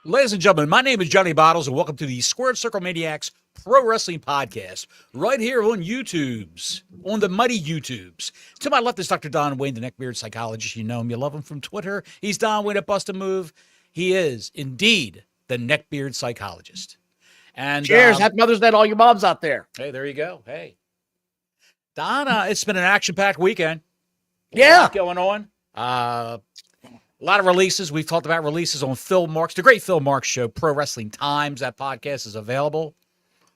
Ladies and gentlemen, my name is Johnny Bottles, and welcome to the Squared Circle Maniacs Pro Wrestling Podcast, right here on on the mighty YouTubes. To my left is Dr. Don Wayne, the neckbeard psychologist. You know him, you love him from Twitter. He's Don Wayne at Bust a Move. He is indeed the neckbeard psychologist. And cheers! Happy Mother's Day to all your moms out there. Hey, there you go. Hey, Don, it's been an action-packed weekend. Yeah, a lot going on. A lot of releases. We've talked about releases on Phil Marks, the great Phil Marks show, Pro Wrestling Times. That podcast is available.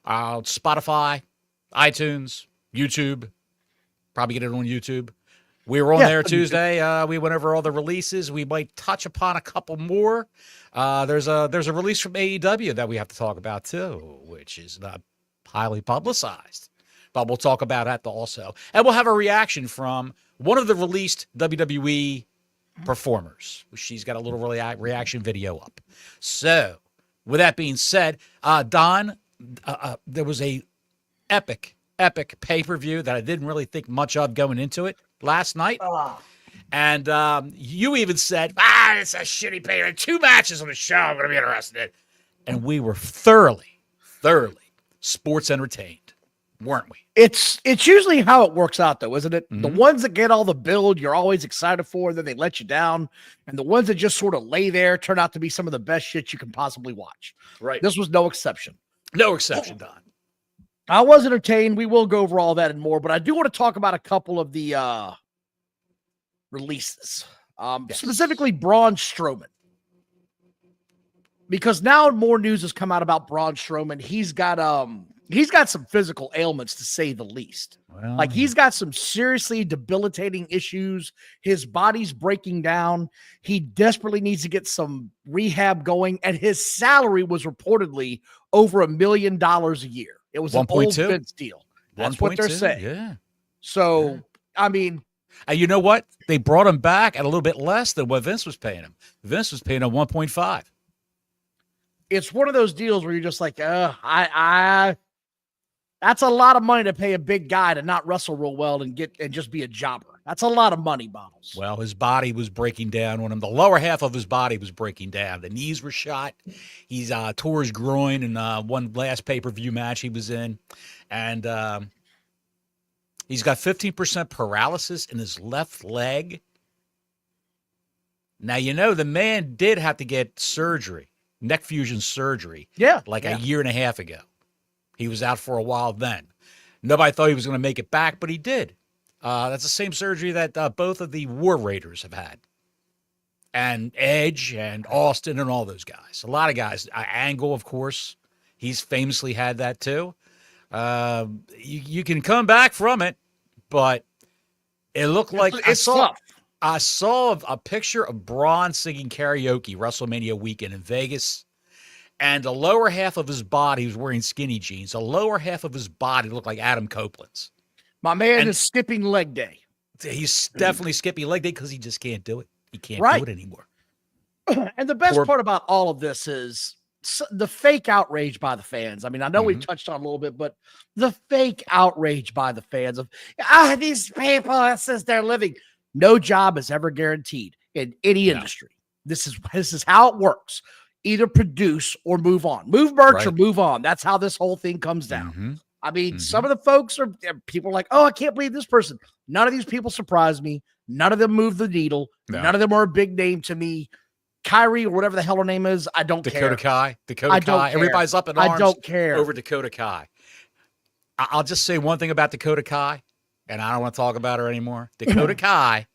Spotify, iTunes, YouTube. Probably get it on YouTube. We were on there Tuesday. We went over all the releases. We might touch upon a couple more. There's a release from AEW that we have to talk about too, which is not highly publicized. But we'll talk about that also. And we'll have a reaction from one of the released WWE performers. She's got a little reaction video up. So, with that being said, Don, there was a epic pay-per-view that I didn't really think much of going into it last night. And you even said, it's a shitty pay. 2 matches on the show I'm going to be interested in. And we were thoroughly sports entertained, weren't we? It's usually how it works out, though, isn't it? Mm-hmm. The ones that get all the build, you're always excited for, then they let you down. And the ones that just sort of lay there turn out to be some of the best shit you can possibly watch. Right. This was no exception. No exception, Don. I was entertained. We will go over all that and more, but I do want to talk about a couple of the releases, specifically Braun Strowman. Because now more news has come out about Braun Strowman. He's got some physical ailments, to say the least. Well, like, he's got some seriously debilitating issues. His body's breaking down. He desperately needs to get some rehab going, and his salary was reportedly over $1 million a year. It was an old Vince deal. That's what they're saying. Yeah. So, yeah. I mean, and you know what? They brought him back at a little bit less than what Vince was paying him. Vince was paying him 1.5. It's one of those deals where you're just like, that's a lot of money to pay a big guy to not wrestle real well and just be a jobber. That's a lot of money, Bottles. Well, his body was breaking down on him. The lower half of his body was breaking down. The knees were shot. He's tore his groin in one last pay-per-view match he was in. And he's got 15% paralysis in his left leg. Now, you know, the man did have to get surgery, neck fusion surgery, a year and a half ago. He was out for a while then. Nobody thought he was going to make it back, but he did. That's the same surgery that both of the War Raiders have had. And Edge and Austin and all those guys. A lot of guys. Angle, of course. He's famously had that too. You can come back from it, but it looked like I saw a picture of Braun singing karaoke WrestleMania weekend in Vegas. And the lower half of his body, he was wearing skinny jeans. The lower half of his body looked like Adam Copeland's. My man is skipping leg day. He's definitely skipping leg day because he just can't do it. He can't do it anymore. And the best part about all of this is the fake outrage by the fans. I mean, I know we've touched on a little bit, but the fake outrage by the fans of, these people, this is their living. No job is ever guaranteed in any industry. This is how it works. Either produce or move on. Move merch or move on. That's how this whole thing comes down. I mean, some of the folks people are like, I can't believe this person. None of these people surprise me. None of them move the needle. No. None of them are a big name to me. Kyrie or whatever the hell her name is, I don't care. Dakota Kai. Everybody's up in arms. I don't care. Over Dakota Kai. I'll just say one thing about Dakota Kai, and I don't want to talk about her anymore. Dakota Kai,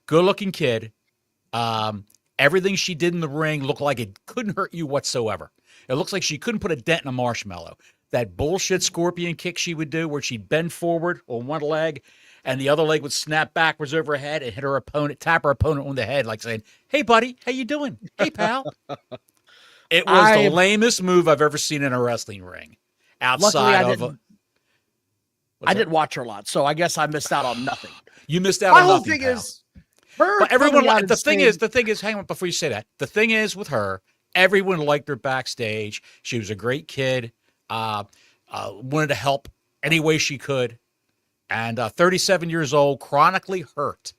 good-looking kid. Everything she did in the ring looked like it couldn't hurt you whatsoever. It looks like she couldn't put a dent in a marshmallow. That bullshit scorpion kick she would do where she'd bend forward on one leg and the other leg would snap backwards over her head and hit her opponent, tap her opponent on the head like saying, "Hey, buddy, how you doing? Hey, pal." It was the lamest move I've ever seen in a wrestling ring. Outside of I didn't watch her a lot, so I guess I missed out on nothing. You missed out on nothing, My whole thing pal. is her. But everyone, the thing is, hang on before you say that. The thing is with her, everyone liked her backstage. She was a great kid. Wanted to help any way she could. And 37 years old, chronically hurt.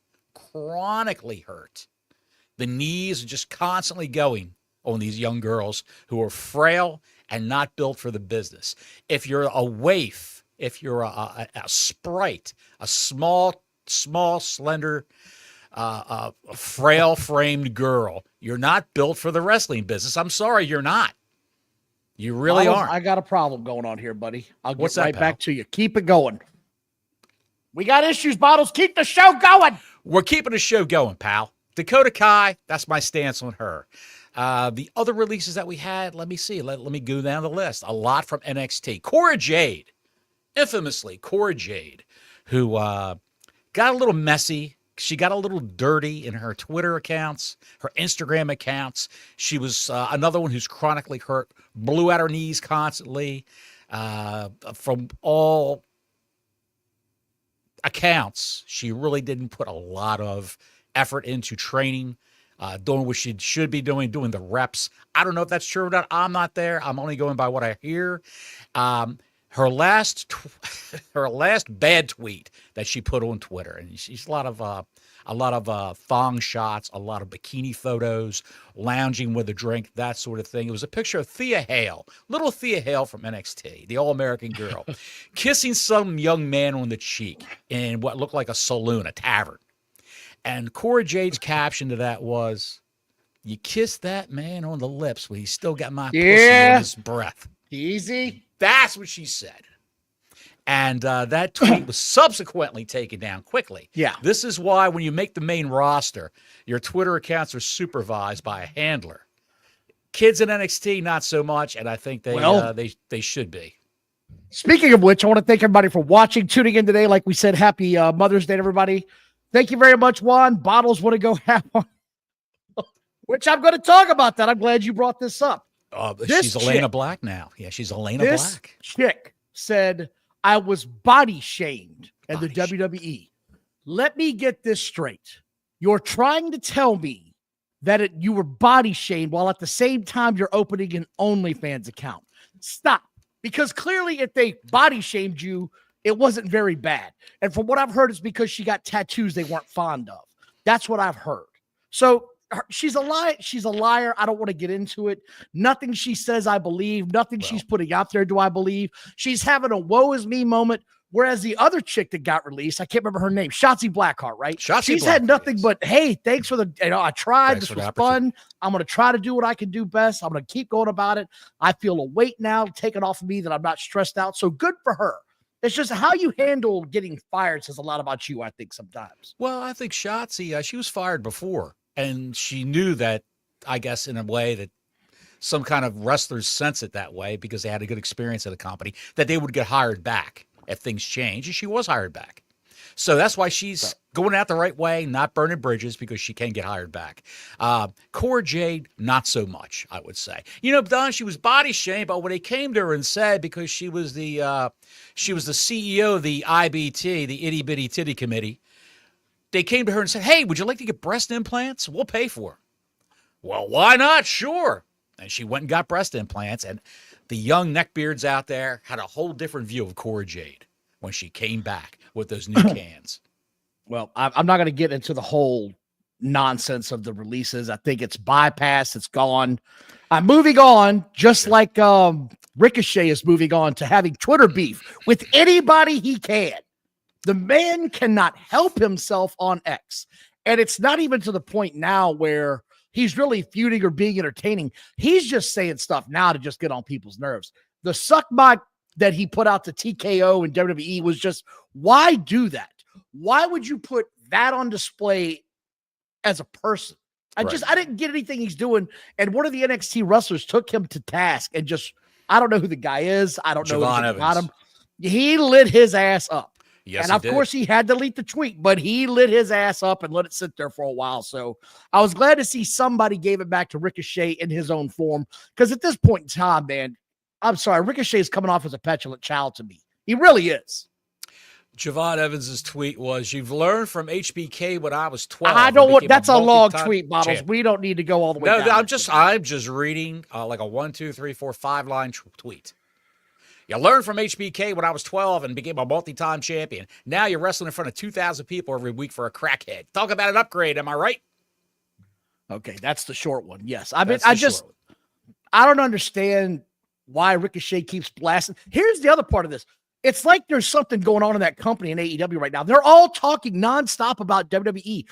The knees are just constantly going on these young girls who are frail and not built for the business. If you're a waif, if you're a sprite, a small, slender, frail-framed girl, you're not built for the wrestling business. I'm sorry, you're not. You really aren't. I got a problem going on here, buddy. I'll get What's that, right pal? back to you. Keep it going. We got issues, Bottles. Keep the show going. We're keeping the show going, pal. Dakota Kai, that's my stance on her. The other releases that we had, let me see. Let me go down the list. A lot from NXT. Cora Jade, infamously Cora Jade, who got a little messy. She got a little dirty in her Twitter accounts, her Instagram accounts. She was another one who's chronically hurt, blew out her knees constantly. From all accounts, she really didn't put a lot of effort into training, doing what she should be doing the reps. I don't know if that's true or not. I'm not there. I'm only going by what I hear. Her last bad tweet that she put on Twitter, and she's a lot of thong shots, a lot of bikini photos, lounging with a drink, that sort of thing. It was a picture of Thea Hale, little Thea Hale from NXT, the All-American girl, kissing some young man on the cheek in what looked like a saloon, a tavern. And Cora Jade's caption to that was, "You kissed that man on the lips, but he still got my pussy on his breath." Easy. That's what she said. And that tweet was subsequently taken down quickly. Yeah. This is why when you make the main roster, your Twitter accounts are supervised by a handler. Kids in NXT, not so much, and I think they should be. Speaking of which, I want to thank everybody for watching, tuning in today. Like we said, happy Mother's Day to everybody. Thank you very much, Juan. Bottles want to go have one, which I'm going to talk about that. I'm glad you brought this up. She's Elena Black now. Yeah, she's Elena Black. This chick said, I was body shamed in the WWE. Let me get this straight. You're trying to tell me that you were body shamed while at the same time you're opening an OnlyFans account. Stop. Because clearly if they body shamed you, it wasn't very bad. And from what I've heard, it's because she got tattoos they weren't fond of. That's what I've heard. So she's a liar. She's a liar. I don't want to get into it. Nothing she says, I believe. Nothing she's putting out there, do I believe. She's having a woe is me moment. Whereas the other chick that got released, I can't remember her name, Shotzi Blackheart, right? She's had nothing but, hey, thanks for the, I tried. This was fun. I'm going to try to do what I can do best. I'm going to keep going about it. I feel a weight now taken off of me that I'm not stressed out. So good for her. It's just how you handle getting fired says a lot about you, I think, sometimes. Well, I think Shotzi, she was fired before. And she knew that, I guess, in a way that some kind of wrestlers sense it that way because they had a good experience at a company, that they would get hired back if things change. And she was hired back. So that's why she's going out the right way, not burning bridges, because she can get hired back. Cora Jade, not so much, I would say. You know, Don, she was body shamed, but when they came to her and said, because she was the CEO of the IBT, the Itty Bitty Titty Committee, they came to her and said, hey, would you like to get breast implants? We'll pay for them. Well, why not? Sure. And she went and got breast implants. And the young neckbeards out there had a whole different view of Cora Jade when she came back with those new cans. Well, I'm not going to get into the whole nonsense of the releases. I think it's bypassed. It's gone. I'm moving on, just like Ricochet is moving on to having Twitter beef with anybody he can. The man cannot help himself on X. And it's not even to the point now where he's really feuding or being entertaining. He's just saying stuff now to just get on people's nerves. The suck my that he put out to TKO and WWE was just, why do that? Why would you put that on display as a person? I didn't get anything he's doing. And one of the NXT wrestlers took him to task and just, I don't know who the guy is. I don't know anything about him. He lit his ass up. Yes, and of course he had to delete the tweet, but he lit his ass up and let it sit there for a while. So I was glad to see somebody gave it back to Ricochet in his own form. Because at this point in time, man, I'm sorry, Ricochet is coming off as a petulant child to me. He really is. Javon Evans's tweet was, you've learned from HBK when I was 12. I don't want, that's a long tweet, Bottles. We don't need to go all the way down. No, I'm just reading like a 1, 2, 3, 4, 5 line tweet. You learned from HBK when I was 12 and became a multi-time champion. Now you're wrestling in front of 2,000 people every week for a crackhead. Talk about an upgrade, am I right? Okay, that's the short one. Yes. I mean, I just, I don't understand why Ricochet keeps blasting. Here's the other part of this. It's like there's something going on in that company in AEW right now. They're all talking nonstop about WWE.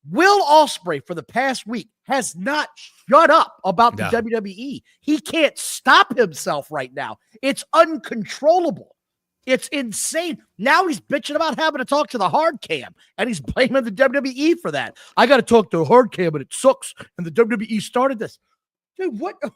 Will Ospreay for the past week has not shut up about the WWE. He can't stop himself right now. It's uncontrollable. It's insane. Now he's bitching about having to talk to the hard cam, and he's blaming the WWE for that. I got to talk to a hard cam, and it sucks. And the WWE started this. Dude, what are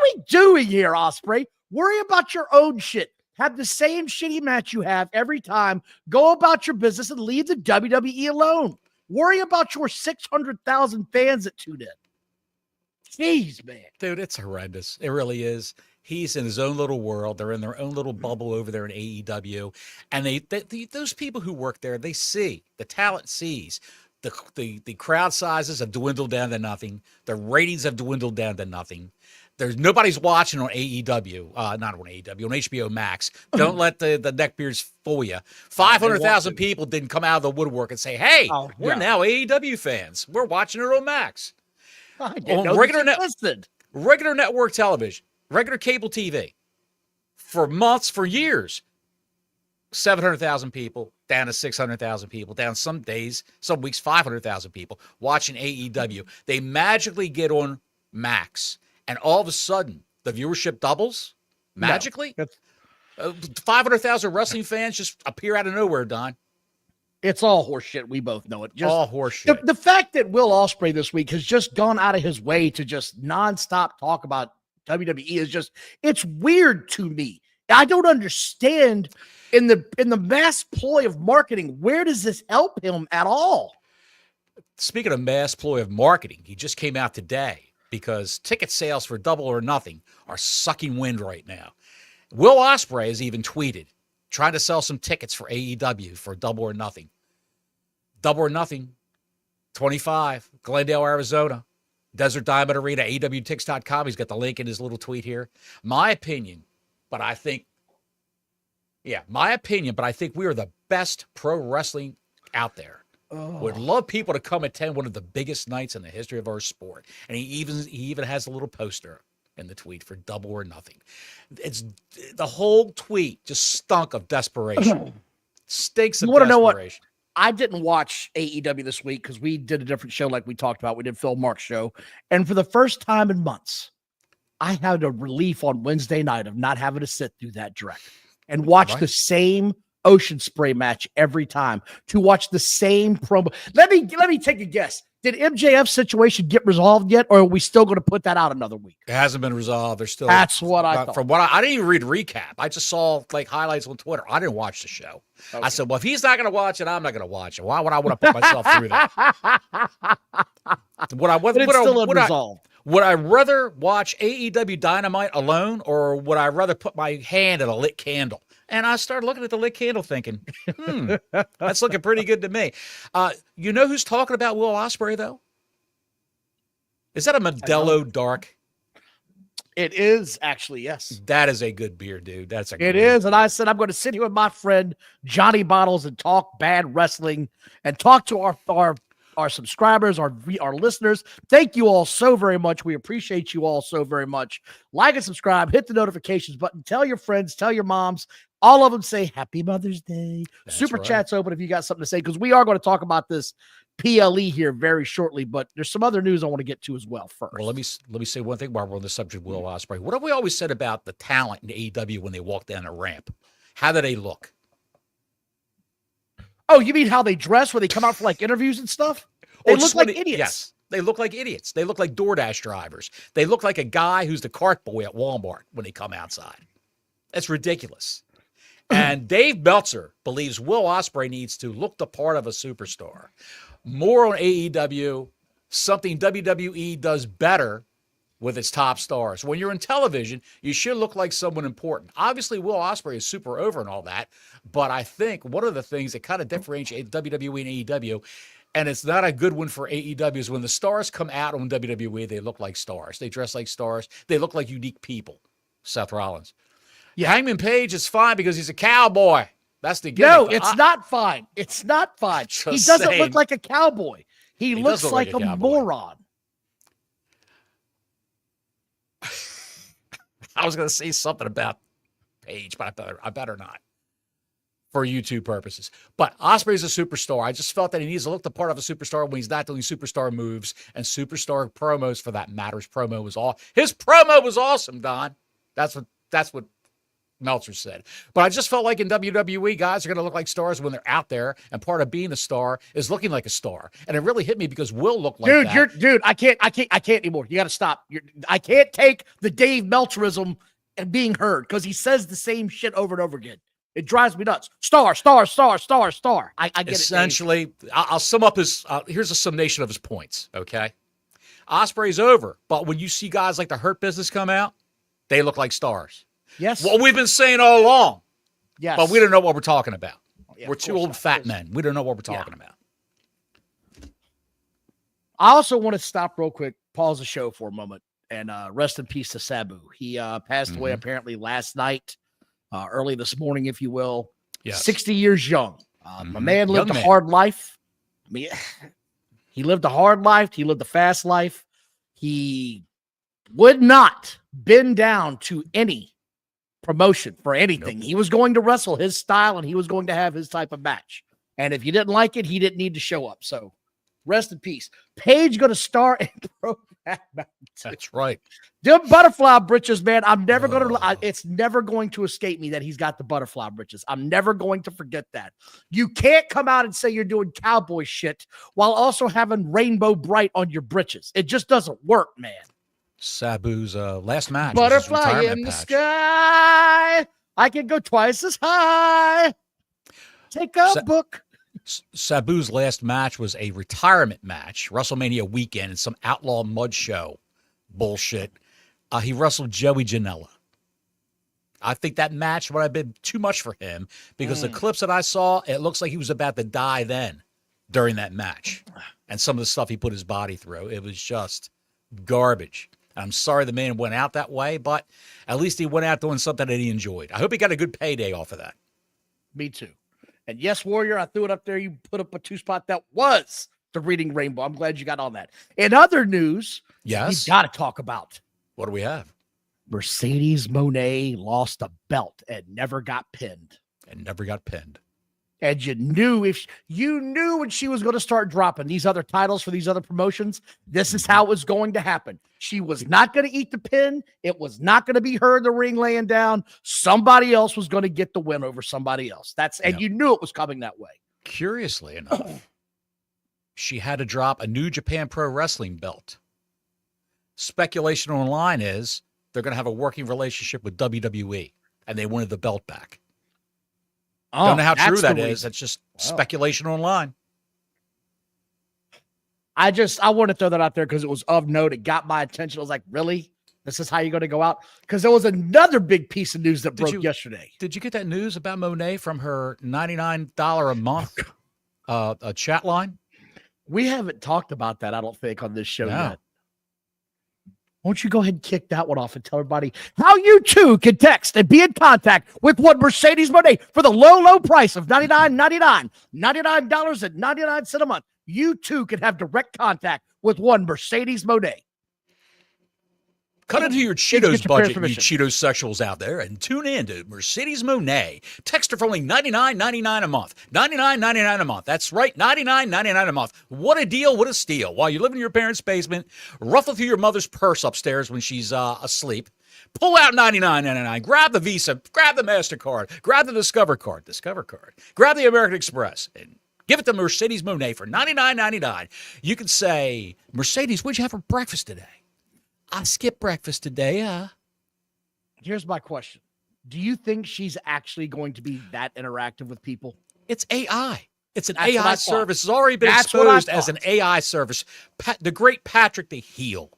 we doing here, Ospreay? Worry about your own shit. Have the same shitty match you have every time. Go about your business and leave the WWE alone. Worry about your 600,000 fans that tune in. Jeez, man. Dude, it's horrendous. It really is. He's in his own little world. They're in their own little bubble over there in AEW. And those people who work there, they see. The talent sees. The crowd sizes have dwindled down to nothing. The ratings have dwindled down to nothing. There's nobody's watching on AEW, not on AEW, on HBO Max. Don't let the neckbeards fool you. 500,000 people didn't come out of the woodwork and say, "Hey, we're now AEW fans. We're watching it on Max." I didn't on know regular network television, regular cable TV, for months, for years. 700,000 people, down to 600,000 people, down some days, some weeks, 500,000 people watching AEW. They magically get on Max, and all of a sudden, the viewership doubles magically. 500,000 wrestling fans just appear out of nowhere, Don. It's all horseshit. We both know it. All horseshit. The fact that Will Ospreay this week has just gone out of his way to just nonstop talk about WWE is just, it's weird to me. I don't understand. In the mass ploy of marketing, where does this help him at all? Speaking of mass ploy of marketing, he just came out today because ticket sales for Double or Nothing are sucking wind right now. Will Ospreay has even tweeted, trying to sell some tickets for AEW for Double or Nothing. Double or Nothing, 25, Glendale, Arizona, Desert Diamond Arena, AEWTix.com. He's got the link in his little tweet here. My opinion, but I think we are the best pro wrestling out there. Would love people to come attend one of the biggest nights in the history of our sport. And he even has a little poster in the tweet for Double or Nothing. It's the whole tweet just stunk of desperation. Stinks of you want to know what? desperation. I didn't watch AEW this week because we did a different show like we talked about. We did Phil Mark's show. And for the first time in months, I had a relief on Wednesday night of not having to sit through that direct and watch the same Ocean Spray match every time, to watch the same promo. Let me take a guess. Did MJF's situation get resolved yet, or are we still going to put that out another week? It hasn't been resolved. There's still. That's what I thought. From what I didn't even read a recap. I just saw like highlights on Twitter. I didn't watch the show. Okay. I said, well, if he's not going to watch it, I'm not going to watch it. Why would I want to put myself through that? Would I rather watch AEW Dynamite alone, or would I rather put my hand at a lit candle? And I started looking at the lit candle thinking, that's looking pretty good to me. You know who's talking about Will Ospreay, though? Is that a Modelo Dark? It is, actually, yes. That is a good beer, dude. It is. And I said, I'm going to sit here with my friend Johnny Bottles and talk bad wrestling and talk to our subscribers, our listeners. Thank you all so very much. We appreciate you all so very much. Like and subscribe, hit the notifications button, tell your friends, tell your moms. All of them say Happy Mother's Day. That's Super right. Chat's open if you got something to say, because we are going to talk about this PLE here very shortly, but there's some other news I want to get to as well first. Well, let me say one thing while we're on the subject of Will Ospreay. What have we always said about the talent in AEW when they walk down the ramp? How do they look? Oh, you mean how they dress when they come out for like interviews and stuff? They look like idiots. Yes, they look like idiots. They look like DoorDash drivers. They look like a guy who's the cart boy at Walmart when they come outside. That's ridiculous. And Dave Meltzer believes Will Ospreay needs to look the part of a superstar. More on AEW, something WWE does better with its top stars. When you're in television, you should look like someone important. Obviously, Will Ospreay is super over and all that, but I think one of the things that kind of differentiates WWE and AEW, and it's not a good one for AEW, is when the stars come out on WWE, they look like stars. They dress like stars. They look like unique people. Seth Rollins. Yeah, Hangman Page is fine because he's a cowboy. That's the gimmick. No, it's not fine. It's not fine. He doesn't look like a cowboy. He looks like a moron. I was going to say something about Paige, but I better not for YouTube purposes. But Ospreay's a superstar. I just felt that he needs to look the part of a superstar when he's not doing superstar moves and superstar promos for that matter. His promo was awesome, Don. That's what Meltzer said. But I just felt like in WWE, guys are going to look like stars when they're out there, and part of being a star is looking like a star. And it really hit me because Will looked like that. Dude, I can't anymore. You got to stop. I can't take the Dave Meltzerism and being heard because he says the same shit over and over again. It drives me nuts. Star. I get Essentially, I'll sum up his, here's a summation of his points, okay? Ospreay's over, but when you see guys like the Hurt Business come out, they look like stars. Yes. What we've been saying all along. Yes. But we don't know what we're talking about. Yeah, we're two old fat men. We don't know what we're talking about. I also want to stop real quick, pause the show for a moment, and rest in peace to Sabu. He passed away apparently last night, early this morning, if you will. Yes. 60 years young. My man lived a hard life. I mean, he lived a hard life. He lived a fast life. He would not bend down to any promotion for anything. Nope. He was going to wrestle his style, and he was going to have his type of match. And if you didn't like it, he didn't need to show up. So rest in peace. Paige going to star in Pro. That's right. The butterfly britches, man. I'm never going to, it's never going to escape me that he's got the butterfly britches. I'm never going to forget that. You can't come out and say you're doing cowboy shit while also having rainbow bright on your britches. It just doesn't work, man. Sabu's last match. Butterfly in the sky. I can go twice as high. Take a book. Sabu's last match was a retirement match, WrestleMania weekend, and some outlaw mud show bullshit. He wrestled Joey Janela. I think that match would have been too much for him because the clips that I saw, it looks like he was about to die then during that match. And some of the stuff he put his body through, it was just garbage. I'm sorry the man went out that way, but at least he went out doing something that he enjoyed. I hope he got a good payday off of that. Me too. And yes, Warrior, I threw it up there. You put up a 2-spot that was the Reading Rainbow. I'm glad you got on that. In other news, yes, we got to talk about. What do we have? Mercedes Moné lost a belt and never got pinned. And you knew when she was going to start dropping these other titles for these other promotions, this is how it was going to happen. She was not going to eat the pin. It was not going to be her in the ring laying down. Somebody else was going to get the win over somebody else. And you knew it was coming that way. Curiously enough, she had to drop a New Japan Pro Wrestling belt. Speculation online is they're going to have a working relationship with WWE, and they wanted the belt back. Don't know how true that is. That's just speculation online. I want to throw that out there because it was of note. It got my attention. I was like, really? This is how you're going to go out? Because there was another big piece of news that broke yesterday. Did you get that news about Moné from her $99 a month chat line? We haven't talked about that, I don't think, on this show yet. Won't you go ahead and kick that one off and tell everybody how you too can text and be in contact with one Mercedes Moné for the low price of $99.99 a month. You too can have direct contact with one Mercedes Moné. Cut into your Cheetos budget, you Cheetos sexuals out there, and tune in to Mercedes Moné. Text her for only $99.99 a month. $99.99 a month. That's right, $99.99 a month. What a deal, what a steal. While you live in your parents' basement, ruffle through your mother's purse upstairs when she's asleep, pull out $99.99, grab the Visa, grab the MasterCard, grab the Discover card, grab the American Express, and give it to Mercedes Moné for $99.99. You can say, Mercedes, what'd you have for breakfast today? I skipped breakfast today. Here's my question. Do you think she's actually going to be that interactive with people? It's AI. It's an AI service. It's already been exposed as an AI service. The great Patrick the Heel,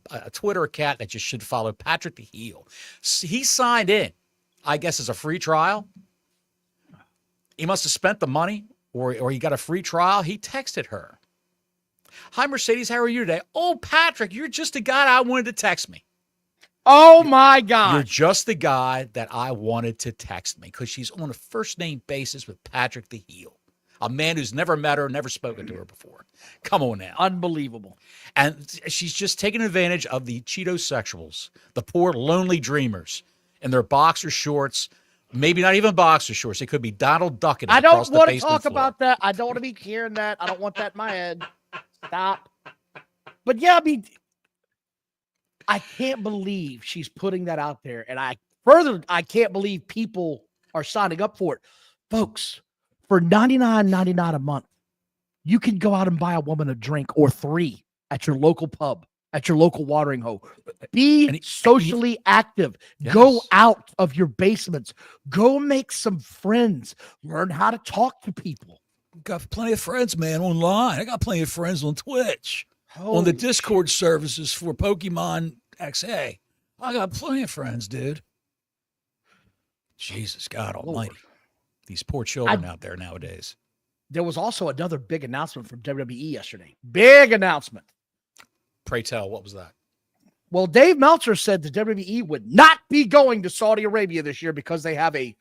a Twitter account that you should follow, Patrick the Heel. He signed in, I guess, as a free trial. He must have spent the money or he got a free trial. He texted her. Hi, Mercedes. How are you today? Oh, Patrick, you're just the guy I wanted to text me. Oh, my God. You're just the guy that I wanted to text me because she's on a first-name basis with Patrick the Heel. A man who's never met her, never spoken to her before. Come on now. Unbelievable. And she's just taking advantage of the Cheeto-sexuals, the poor lonely dreamers in their boxer shorts, maybe not even boxer shorts. It could be Donald Duck across the basement floor. I don't want to talk about that. I don't want to be hearing that. I don't want that in my head. Stop. But yeah, I mean, I can't believe she's putting that out there. And I can't believe people are signing up for it. Folks, for $99.99 a month, you can go out and buy a woman a drink or 3 at your local pub, at your local watering hole. Be socially active. Yes. Go out of your basements. Go make some friends. Learn how to talk to people. Got plenty of friends, man, online. I got plenty of friends on Twitch, on the Discord services for Pokemon XA. I got plenty of friends, dude. Jesus, God Almighty. These poor children out there nowadays. There was also another big announcement from WWE yesterday. Big announcement. Pray tell, what was that? Well, Dave Meltzer said the WWE would not be going to Saudi Arabia this year because they have a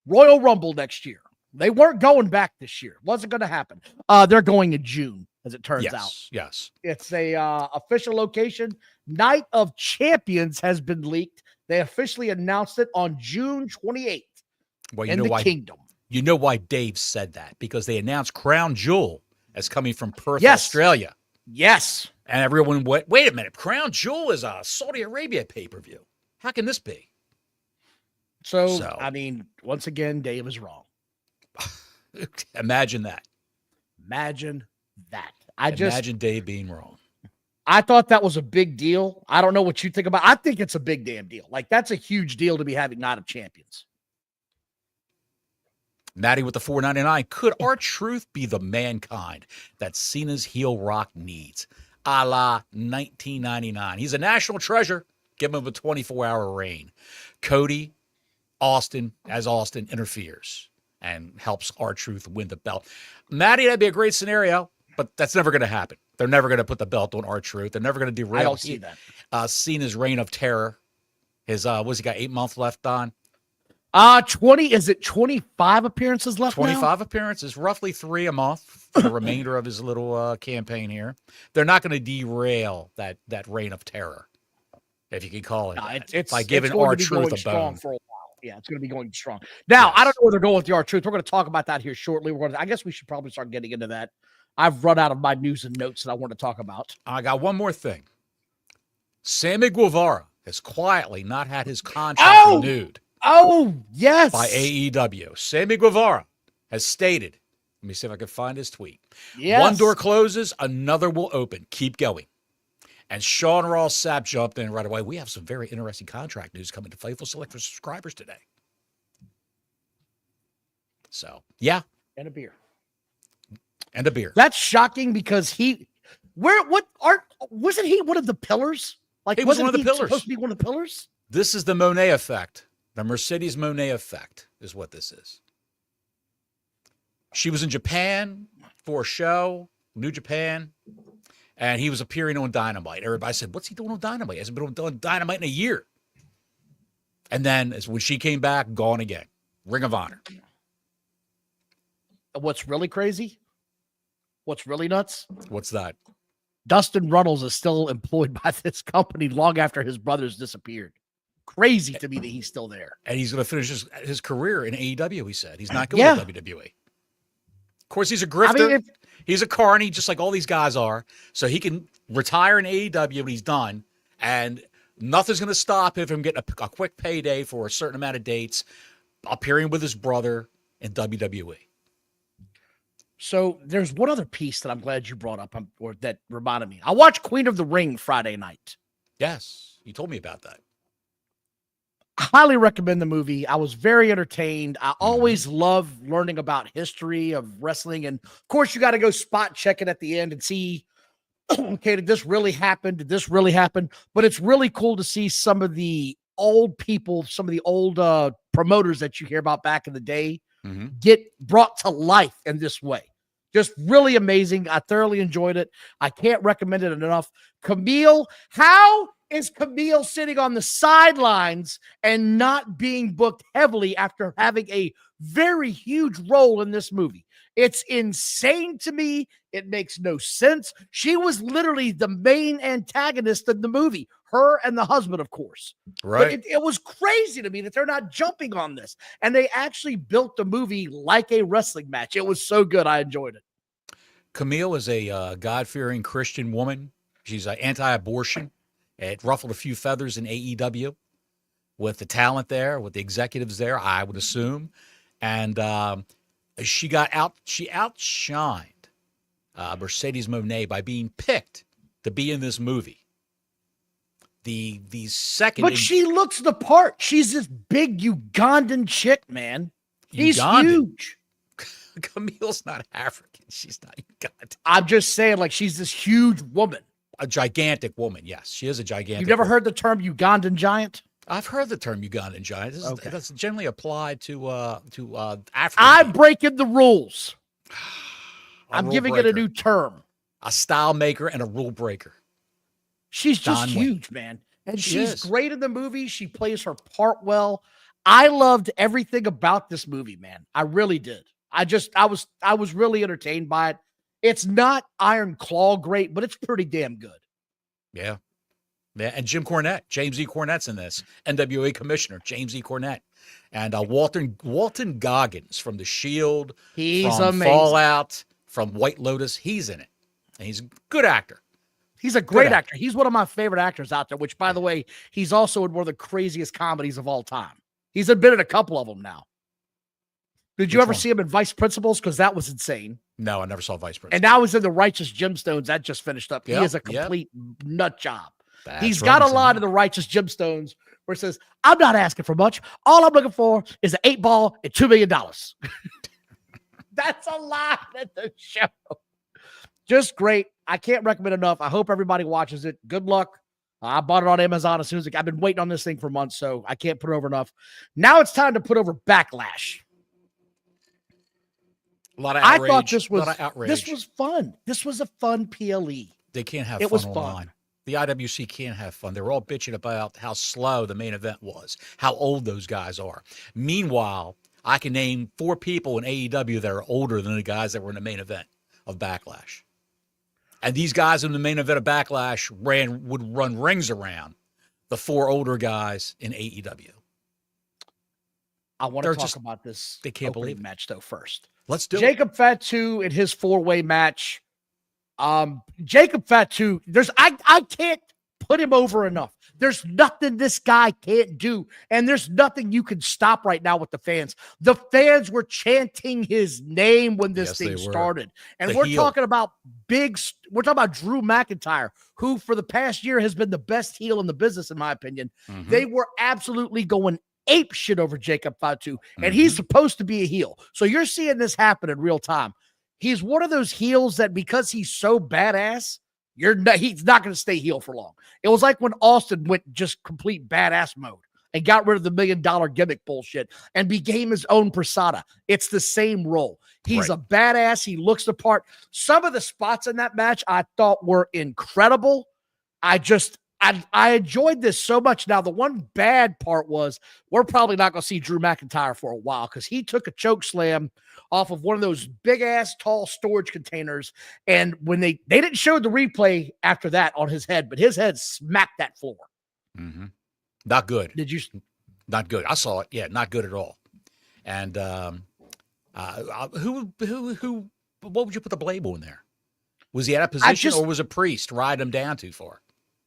Royal Rumble next year. They weren't going back this year. Wasn't going to happen. They're going in June, as it turns out. Yes. It's a official location. Night of Champions has been leaked. They officially announced it on June 28th in the Kingdom. You know why Dave said that? Because they announced Crown Jewel as coming from Perth, Australia. Yes. And everyone went, wait a minute, Crown Jewel is a Saudi Arabia pay-per-view. How can this be? So, I mean, once again, Dave is wrong. Imagine that. Imagine Dave being wrong. I thought that was a big deal. I don't know what you think about it. I think it's a big damn deal. Like, that's a huge deal to be having Night of Champions. Maddie with the $4.99. Could R-Truth be the mankind that Cena's heel Rock needs? A la 1999. He's a national treasure. Give him a 24-hour reign. Cody, Austin interferes and helps R-Truth win the belt. Maddie, that'd be a great scenario, but that's never going to happen. They're never going to put the belt on R-Truth. They're never going to derail. I don't see that. Cena's reign of terror. His what's he got? 8 months left on. 20. Is it 25 appearances left? 25 appearances, roughly 3 a month for the remainder of his little campaign here. They're not going to derail that reign of terror, if you can call it. It's by giving R-Truth a bone. For a while. Yeah, it's going to be going strong. Now, I don't know where they're going with the R-Truth. We're going to talk about that here shortly. I guess we should probably start getting into that. I've run out of my news and notes that I want to talk about. I got one more thing. Sammy Guevara has quietly not had his contract renewed. Oh, yes. By AEW. Sammy Guevara has stated, let me see if I can find his tweet. Yes. One door closes, another will open. Keep going. And Sean Ross Sapp jumped in right away. We have some very interesting contract news coming to Faithful Select for subscribers today. So, yeah. And a beer. That's shocking because wasn't he one of the pillars? Like, he was one of the pillars. Supposed to be one of the pillars? This is the Monet effect. The Mercedes Monet effect is what this is. She was in Japan for a show, New Japan, and he was appearing on Dynamite. Everybody said, what's he doing on Dynamite? He hasn't been on Dynamite in a year. And then when she came back, gone again. Ring of Honor. What's really crazy? What's really nuts? What's that? Dustin Runnels is still employed by this company long after his brothers disappeared. Crazy to me that he's still there. And he's going to finish his career in AEW, he said. He's not going to WWE. Of course, he's a grifter. I mean, he's a carny, just like all these guys are. So he can retire in AEW when he's done, and nothing's going to stop him from getting a quick payday for a certain amount of dates, appearing with his brother in WWE. So there's one other piece that I'm glad you brought up, or that reminded me. I watched Queen of the Ring Friday night. Yes, you told me about that. I highly recommend the movie. I was very entertained. I always love learning about history of wrestling. And of course, you got to go spot check it at the end and see, okay, did this really happen? Did this really happen? But it's really cool to see some of the old people, some of the old promoters that you hear about back in the day get brought to life in this way. Just really amazing. I thoroughly enjoyed it. I can't recommend it enough. Camille, how is Camille sitting on the sidelines and not being booked heavily after having a very huge role in this movie? It's insane to me. It makes no sense. She was literally the main antagonist in the movie, her and the husband, of course. Right. But it was crazy to me that they're not jumping on this. And they actually built the movie like a wrestling match. It was so good. I enjoyed it. Camille is a God-fearing Christian woman. She's anti-abortion. It ruffled a few feathers in AEW with the talent there, with the executives there, I would assume. And she outshined Mercedes Moné by being picked to be in this movie. The second, but she looks the part. She's this big Ugandan chick, man. She's huge. Camille's not African. She's not Ugandan. I'm just saying, like, she's this huge woman. A gigantic woman. Yes, she is a gigantic. You've never woman. heard the term Ugandan giant? I've heard the term Ugandan giant. That's generally applied to Africa. I'm breaking the rules. I'm giving it a new term. A style maker and a rule breaker. She's just huge, man. And she's great in the movie. She plays her part well. I loved everything about this movie, man. I really did. I was really entertained by it. It's not Iron Claw great, but it's pretty damn good. Yeah. Yeah, and James E. Cornette's in this. NWA Commissioner, James E. Cornette. And Walton Goggins from The Shield, he's from amazing. Fallout, from White Lotus. He's in it. And he's a good actor. He's a great actor. He's one of my favorite actors out there, which, by the way, he's also in one of the craziest comedies of all time. He's been in a couple of them now. Did you ever see him in Vice Principals? Because that was insane. No, I never saw Vice Principals. And now he's in The Righteous Gemstones. That just finished up. He is a complete nut job. He's got a line in The Righteous Gemstones where it says, I'm not asking for much. All I'm looking for is an 8-ball and $2 million. That's a line at the show. Just great. I can't recommend enough. I hope everybody watches it. Good luck. I bought it on Amazon as soon as I've been waiting on this thing for months, so I can't put it over enough. Now it's time to put over Backlash. A lot of outrage. I thought this was fun. This was a fun PLE. They can't have fun online. The IWC can't have fun. They were all bitching about how slow the main event was, how old those guys are. Meanwhile, I can name 4 people in AEW that are older than the guys that were in the main event of Backlash. And these guys in the main event of Backlash would run rings around the 4 older guys in AEW. I want to talk about this. They can't believe match though first. Let's do Jacob Fatu in his 4-way match. Jacob Fatu, I can't put him over enough. There's nothing this guy can't do, and there's nothing you can stop right now with the fans. The fans were chanting his name when this thing started, and we're talking about we're talking about Drew McIntyre, who for the past year has been the best heel in the business, in my opinion. Mm-hmm. They were absolutely going ape shit over Jacob Fatu, and he's supposed to be a heel. So you're seeing this happen in real time. He's one of those heels that because he's so badass, he's not going to stay heel for long. It was like when Austin went just complete badass mode and got rid of the $1 million gimmick bullshit and became his own persona. It's the same role. He's a badass. He looks the part. Some of the spots in that match I thought were incredible. I enjoyed this so much. Now, the one bad part was we're probably not going to see Drew McIntyre for a while because he took a choke slam off of one of those big-ass, tall storage containers. And when they didn't show the replay after that on his head, but his head smacked that floor. Mm-hmm. Not good. Did you? Not good. I saw it. Yeah, not good at all. And who? What would you put the label in there? Was he out of position or was a priest riding him down too far?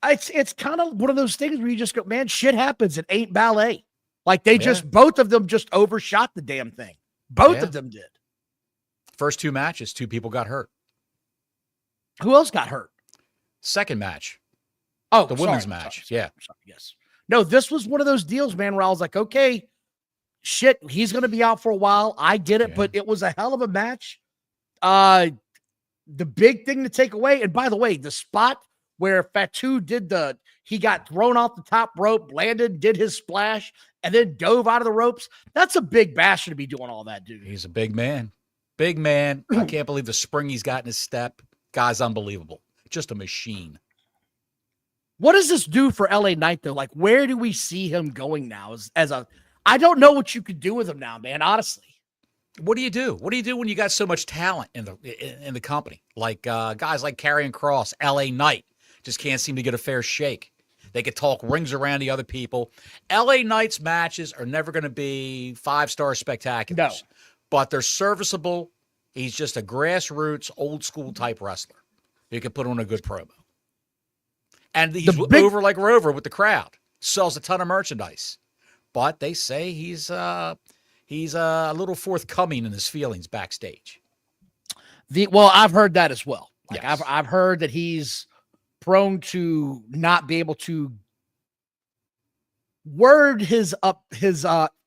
It's kind of one of those things where you just go, man, shit happens. It ain't ballet. Like both of them just overshot the damn thing. Both of them did. First 2 matches, 2 people got hurt. Who else got hurt? Second match. Oh, the women's match. Sorry. Yes. No, this was one of those deals, man, where I was like, okay, shit, he's going to be out for a while. I get it, but it was a hell of a match. The big thing to take away, and by the way, the spot where Fatu he got thrown off the top rope, landed, did his splash, and then dove out of the ropes. That's a big bastard to be doing all that, dude. He's a big man. Big man. I can't believe the spring he's got in his step. Guy's unbelievable. Just a machine. What does this do for LA Knight, though? Like, where do we see him going now? I don't know what you could do with him now, man, honestly. What do you do? What do you do when you got so much talent in the company? Like guys like Karrion Kross, L.A. Knight, just can't seem to get a fair shake. They could talk rings around the other people. L.A. Knight's matches are never going to be 5-star spectaculars. No. But they're serviceable. He's just a grassroots, old-school type wrestler. You can put on a good promo. And he's over like Rover with the crowd. Sells a ton of merchandise. But they say he's a little forthcoming in his feelings backstage. Well, I've heard that as well. Like Yes. I've heard that he's prone to not be able to word his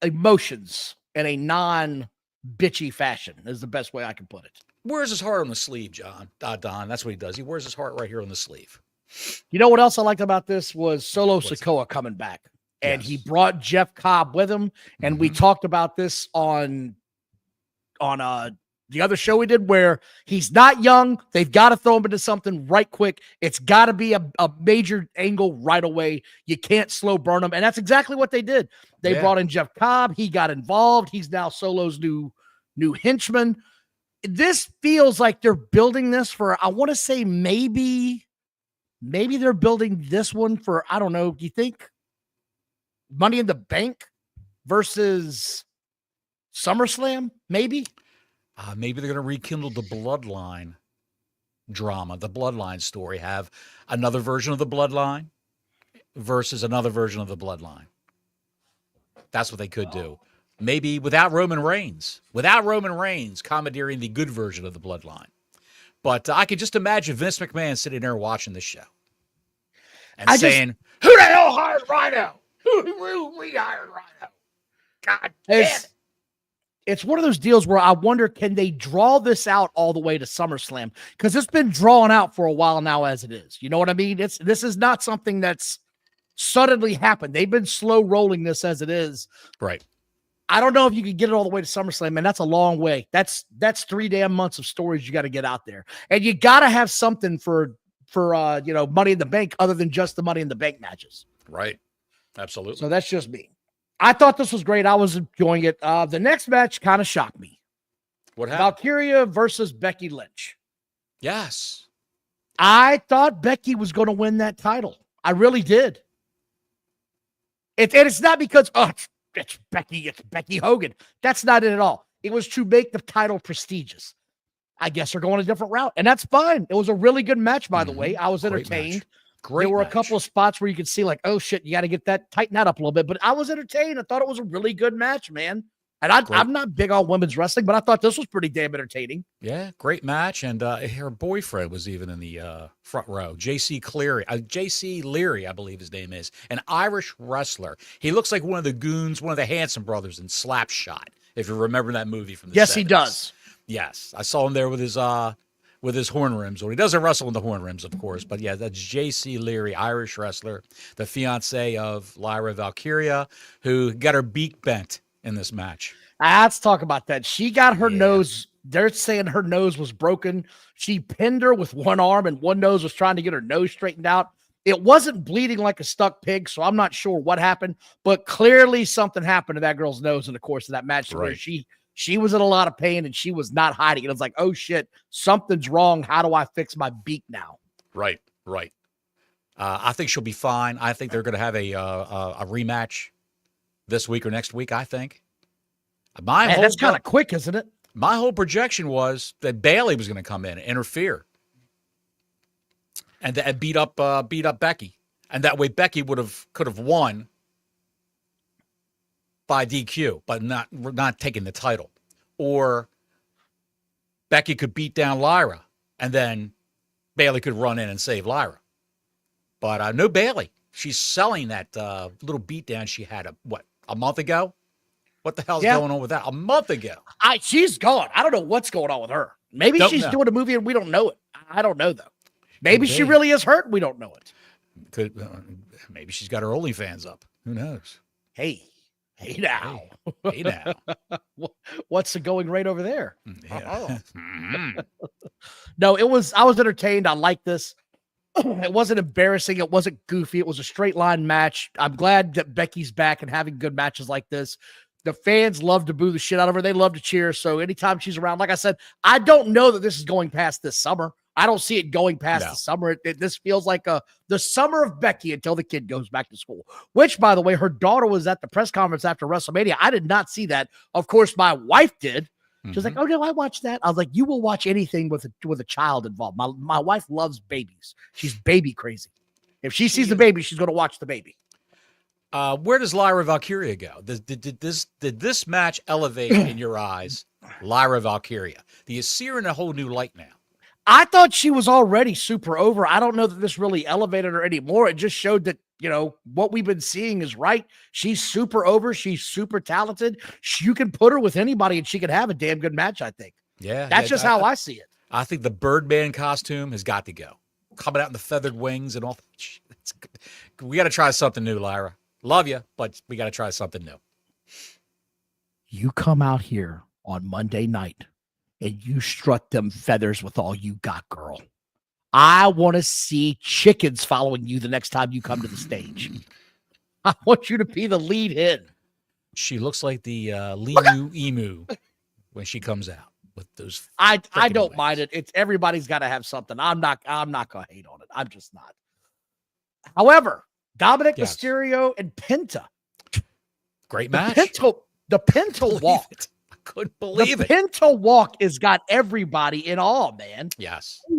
emotions in a non-bitchy fashion is the best way I can put it. Wears his heart on the sleeve, John. Don. That's what he does. He wears his heart right here on the sleeve. You know what else I liked about this was Solo What's Sikoa coming back. And Yes. he brought Jeff Cobb with him. And we talked about this on the other show we did where he's not young. They've got to throw him into something right quick. It's got to be a major angle right away. You can't slow burn him. And that's exactly what they did. They brought in Jeff Cobb. He got involved. He's now Solo's new henchman. This feels like they're building this for, I want to say maybe they're building this one for, I don't know. Do you think Money in the Bank versus SummerSlam? Maybe. Maybe they're going to rekindle the Bloodline drama, the Bloodline story. Have another version of the Bloodline versus another version of the Bloodline. That's what they could do. Maybe without Roman Reigns. Without Roman Reigns commandeering the good version of the Bloodline. But I could just imagine Vince McMahon sitting there watching this show and saying, who the hell hired Rhino? Who we hired Rhino? God damn it. It's one of those deals where I wonder, can they draw this out all the way to SummerSlam? Because it's been drawn out for a while now as it is. You know what I mean? This is not something that's suddenly happened. They've been slow rolling this as it is. Right. I don't know if you could get it all the way to SummerSlam, man. That's a long way. That's 3 damn months of stories you got to get out there. And you got to have something for Money in the Bank other than just the Money in the Bank matches. Right. Absolutely. So that's just me. I thought this was great. I was enjoying it. The next match kind of shocked me. What happened? Valkyria versus Becky Lynch. Yes. I thought Becky was going to win that title. I really did. And it's not because, it's Becky Hogan. That's not it at all. It was to make the title prestigious. I guess they're going a different route, and that's fine. It was a really good match, by the way. I was entertained. There were a couple of spots where you could see like, oh shit, you got to tighten that up a little bit. But I was entertained. I thought it was a really good match, man. And I'm not big on women's wrestling, but I thought this was pretty damn entertaining. Yeah, great match. And her boyfriend was even in the front row. J.C. Leary, I believe his name is, an Irish wrestler. He looks like one of the goons, one of the Hanson brothers in Slapshot, if you remember that movie from the 70s. He does. Yes, I saw him there with his horn rims on. He doesn't wrestle in the horn rims, of course, but yeah, that's J.C. Leary, Irish wrestler, the fiance of Lyra Valkyria, who got her beak bent in this match. Let's talk about that. She got her nose. They're saying her nose was broken. She pinned her with one arm and one nose was trying to get her nose straightened out. It wasn't bleeding like a stuck pig, so I'm not sure what happened, but clearly something happened to that girl's nose in the course of that match. Right. Where she was in a lot of pain and she was not hiding it. It was like, oh shit, something's wrong. How do I fix my beak now? Right. I think she'll be fine. I think they're going to have a rematch this week or next week, I think. That's kind of quick, isn't it? My whole projection was that Bayley was going to come in and interfere and beat up Becky. And that way Becky could have won by DQ, but not taking the title. Or Becky could beat down Lyra, and then Bayley could run in and save Lyra. But no Bayley. She's selling that little beatdown she had a month ago. What the hell's going on with that? A month ago. She's gone. I don't know what's going on with her. Maybe she's doing a movie and we don't know it. I don't know, though. Maybe she really is hurt. We don't know it. Maybe she's got her OnlyFans up. Who knows? Hey now. Hey now. What's the going rate over there? Yeah. No, I was entertained. I like this. It wasn't embarrassing. It wasn't goofy. It was a straight line match. I'm glad that Becky's back and having good matches like this. The fans love to boo the shit out of her. They love to cheer. So anytime she's around, like I said, I don't know that this is going past this summer. I don't see it going past the summer. This feels like the summer of Becky until the kid goes back to school, which, by the way, her daughter was at the press conference after WrestleMania. I did not see that. Of course, my wife did. She was like, oh, no, I watched that. I was like, you will watch anything with a child involved. My wife loves babies. She's baby crazy. If she sees the baby, she's going to watch the baby. Where does Lyra Valkyria go? Did this match elevate in your eyes Lyra Valkyria? Do you see her in a whole new light now? I thought she was already super over. I don't know that this really elevated her anymore. It just showed that, what we've been seeing is right. She's super over. She's super talented. You can put her with anybody and she could have a damn good match, I think. Yeah. That's just how I see it. I think the Birdman costume has got to go. Coming out in the feathered wings and all. We got to try something new, Lyra. Love you, but we got to try something new. You come out here on Monday night and you strut them feathers with all you got, girl. I want to see chickens following you the next time you come to the stage. I want you to be the lead in. She looks like the Limu Emu when she comes out with those. I don't mind it. It's everybody's got to have something. I'm not gonna hate on it. I'm just not. However, Dominic Mysterio and Penta. Great match. The Penta walk. I couldn't believe it. The Penta walk has got everybody in awe, man. Yes. They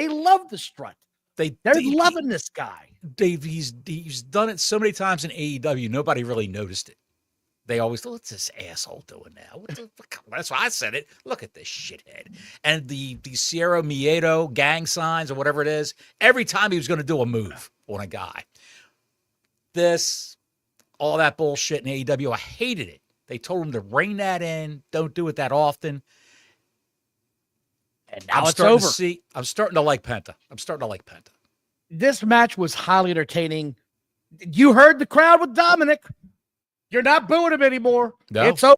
love the strut. They're loving this guy. He's done it so many times in AEW, nobody really noticed it. They always thought, what's this asshole doing now? That's why I said it. Look at this shithead. And the Sierra Miedo gang signs or whatever it is, every time he was going to do a move on a guy. All that bullshit in AEW, I hated it. They told him to rein that in. Don't do it that often. And now it's over. I'm starting to like Penta. This match was highly entertaining. You heard the crowd with Dominic. You're not booing him anymore. No. It's over.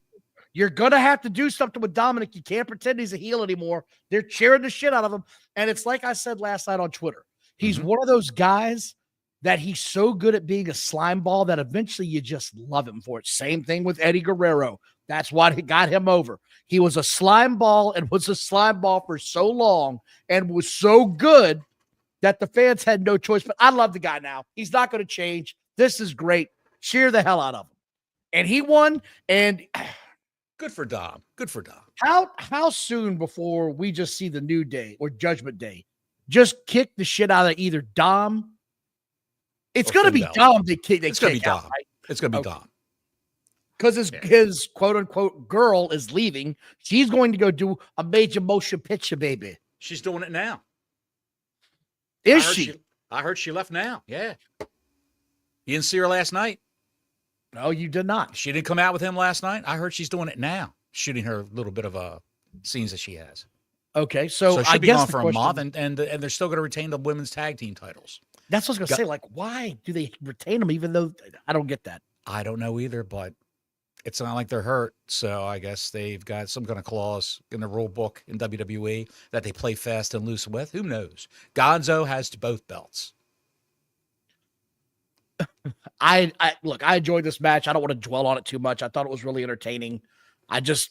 You're going to have to do something with Dominic. You can't pretend he's a heel anymore. They're cheering the shit out of him. And it's like I said last night on Twitter. He's one of those guys that he's so good at being a slime ball that eventually you just love him for it. Same thing with Eddie Guerrero. That's what got him over. He was a slime ball and was a slime ball for so long and was so good that the fans had no choice. But I love the guy now. He's not going to change. This is great. Cheer the hell out of him. And he won. And good for Dom. How soon before we just see the New Day or Judgment Day just kick the shit out of either Dom? It's going to be Dom. It's going to be Dom. Right? It's going to be Dom. Because his quote-unquote girl is leaving. She's going to go do a major motion picture, baby. She's doing it now. Is she? I heard she left now. Yeah. You didn't see her last night? No, you did not. She didn't come out with him last night? I heard she's doing it now, shooting her little bit of scenes that she has. Okay, so she'll be gone for a month, and they're still going to retain the women's tag team titles. That's what I was going to say. Like, why do they retain them even though I don't get that? I don't know either, but it's not like they're hurt. So I guess they've got some kind of clause in the rule book in WWE that they play fast and loose with. Who knows? Gonzo has both belts. I enjoyed this match. I don't want to dwell on it too much. I thought it was really entertaining. I just,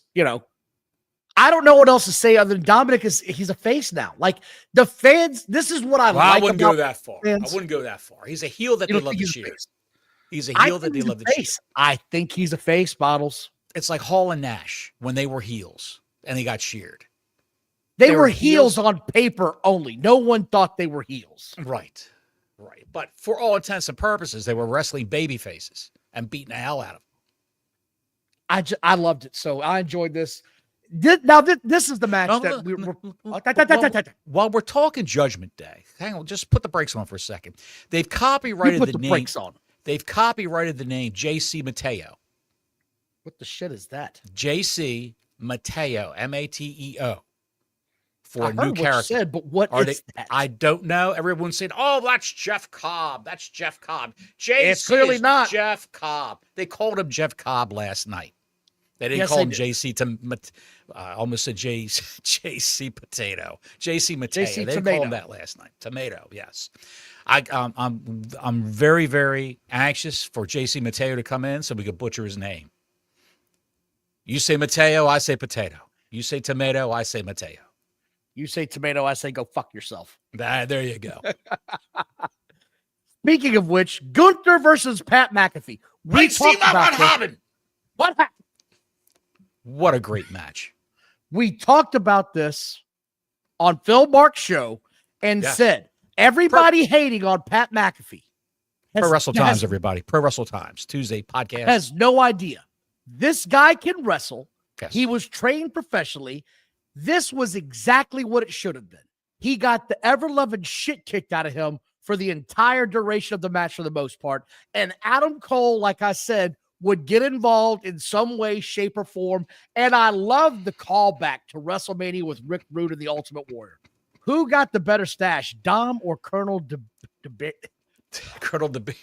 I don't know what else to say other than Dominic he's a face now. Like the fans, this is what I like. I wouldn't go that far. Fans. I wouldn't go that far. He's a heel that they love to cheer. He's a heel that they love to cheer. I think he's a face, Bottles. It's like Hall and Nash when they were heels and they got cheered. They were heels on paper only. No one thought they were heels. Right. But for all intents and purposes, they were wrestling baby faces and beating the hell out of them. I loved it. So I enjoyed this. This is the match that we were. While we're talking Judgment Day, hang on, just put the brakes on for a second. They've copyrighted the name. Brakes on. They've copyrighted the name J.C. Mateo. What the shit is that? J.C. Mateo, M-A-T-E-O. For a new character. character. Said, but what is that? I don't know. Everyone's saying, "Oh, that's Jeff Cobb. That's Jeff Cobb." JC it's clearly not Jeff Cobb. They called him Jeff Cobb last night. They didn't call him JC I almost said JC Potato. JC Mateo. They didn't call him that last night. Tomato, yes. I'm very, very anxious for JC Mateo to come in so we could butcher his name. You say Mateo, I say potato. You say tomato, I say Mateo. You say tomato, I say go fuck yourself. There you go. Speaking of which, Gunther versus Pat McAfee. We talked about this. What happened? What a great match. We talked about this on Phil Mark's show and said everybody hating on Pat McAfee. Pro Wrestle Times, everybody. Pro Wrestle Times. Tuesday podcast. Has no idea. This guy can wrestle. Yes. He was trained professionally. This was exactly what it should have been. He got the ever-loving shit kicked out of him for the entire duration of the match for the most part. And Adam Cole, like I said, would get involved in some way, shape, or form. And I love the callback to WrestleMania with Rick Rude and the Ultimate Warrior. Who got the better stash, Dom or Colonel Colonel DeBeer?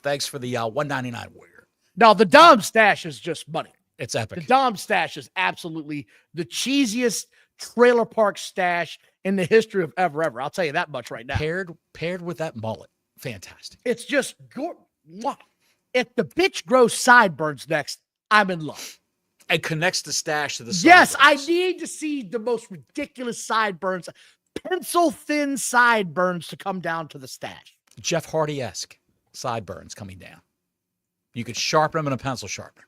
Thanks for the $199 Warrior. No, the Dom stash is just money. It's epic. The Dom stash is absolutely the cheesiest trailer park stash in the history of ever. I'll tell you that much right now. Paired with that mullet. Fantastic. It's just good. If the bitch grows sideburns next, I'm in love. And connects the stash to the sideburns. Yes, I need to see the most ridiculous sideburns, pencil-thin sideburns to come down to the stash. Jeff Hardy-esque sideburns coming down. You could sharpen them in a pencil sharpener.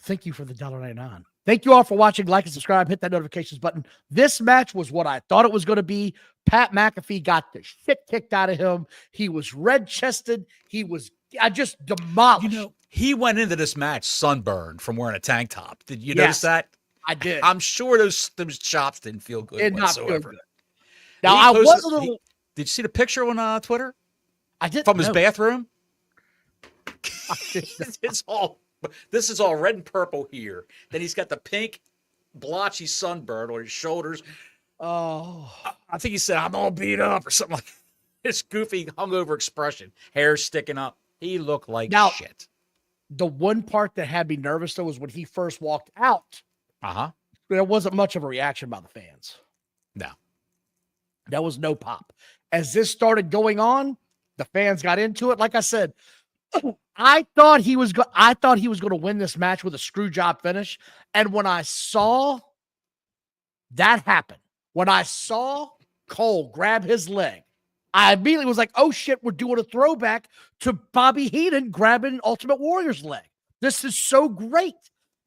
Thank you for the $1.99. Thank you all for watching. Like and subscribe. Hit that notifications button. This match was what I thought it was going to be. Pat McAfee got the shit kicked out of him. He was red-chested. I just demolished. You know, he went into this match sunburned from wearing a tank top. Did you notice that? I did. I'm sure those chops didn't feel good whatsoever. Not feel good. Now, I was a little... Did you see the picture on Twitter? I did. From his bathroom? This is all red and purple here. Then he's got the pink blotchy sunburn on his shoulders. Oh, I think he said, I'm all beat up or something like that. This goofy hungover expression, hair sticking up. He looked like shit. The one part that had me nervous, though, was when he first walked out. There wasn't much of a reaction by the fans. No. There was no pop. As this started going on, the fans got into it. Like I said, I thought he was going to win this match with a screw job finish. And when I saw that happen, when I saw Cole grab his leg, I immediately was like, oh shit, we're doing a throwback to Bobby Heenan grabbing Ultimate Warrior's leg. This is so great.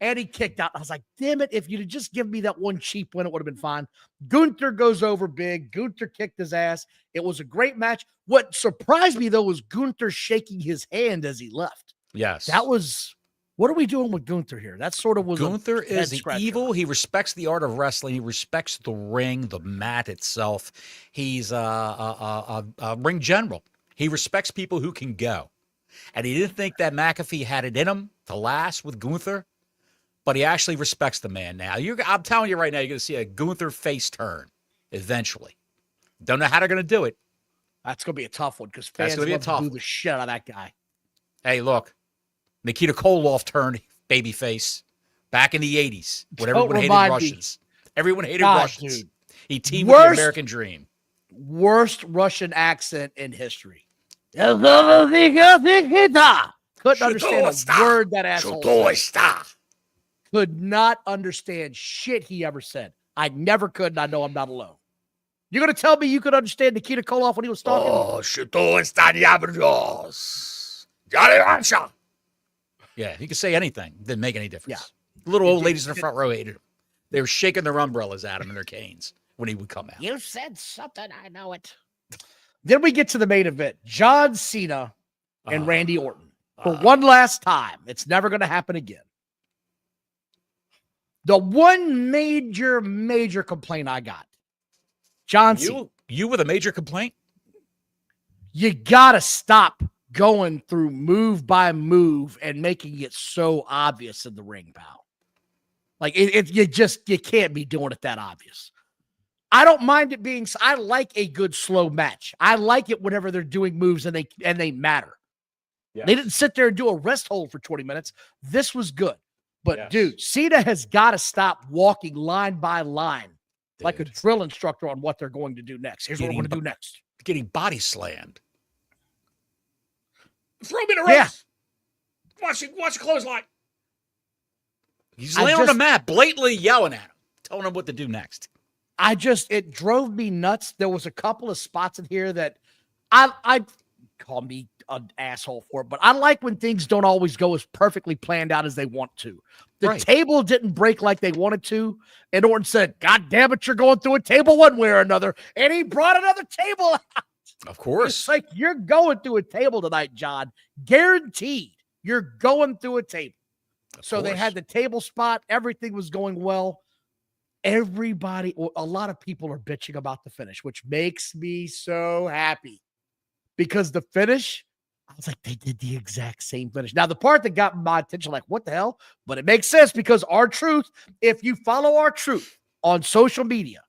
And he kicked out. I was like, damn it, if you'd have just given me that one cheap win, it would have been fine. Gunther goes over big. Gunther kicked his ass. It was a great match. What surprised me, though, was Gunther shaking his hand as he left. Yes. That was, what are we doing with Gunther here? That sort of was Gunther is evil. He respects the art of wrestling. He respects the ring, the mat itself. He's a ring general. He respects people who can go. And he didn't think that McAfee had it in him to last with Gunther. But he actually respects the man now. I'm telling you right now, you're going to see a Gunther face turn eventually. Don't know how they're going to do it. That's going to be a tough one because fans love to do the shit out of that guy. Hey, look. Nikita Koloff turned babyface back in the 80s when everyone hated Russians. Everyone hated Russians. Dude. He teamed with the American Dream. Worst Russian accent in history. Couldn't understand a word that asshole said. Could not understand shit he ever said. I never could, and I know I'm not alone. You're going to tell me you could understand Nikita Koloff when he was talking? Yeah, he could say anything. Didn't make any difference. Yeah. Little old ladies in the front row hated him. They were shaking their umbrellas at him and their canes when he would come out. You said something, I know it. Then we get to the main event. John Cena and Randy Orton. For one last time. It's never going to happen again. The one major complaint I got, John Cena. You with a major complaint? You got to stop going through move by move and making it so obvious in the ring, pal. Like, you can't be doing it that obvious. I don't mind it being, I like a good slow match. I like it whenever they're doing moves and they matter. Yeah. They didn't sit there and do a rest hold for 20 minutes. This was good. But dude, Cena has got to stop walking line by line like a drill instructor on what they're going to do next. Here's what we're going to do next. Getting body slammed. Throw me the ropes. Yeah. Watch the clothesline. He's laying on the mat, blatantly yelling at him, telling him what to do next. It drove me nuts. There was a couple of spots in here that I call me an asshole for it, but I like when things don't always go as perfectly planned out as they want to. The table didn't break like they wanted to, and Orton said, "God damn it, you're going through a table one way or another," and he brought another table out. Of course. It's like, you're going through a table tonight, John. Guaranteed you're going through a table. So they had the table spot. Everything was going well. A lot of people are bitching about the finish, which makes me so happy. Because the finish, I was like, they did the exact same finish. Now, the part that got my attention, like, what the hell? But it makes sense because R-Truth, if you follow R-Truth on social media,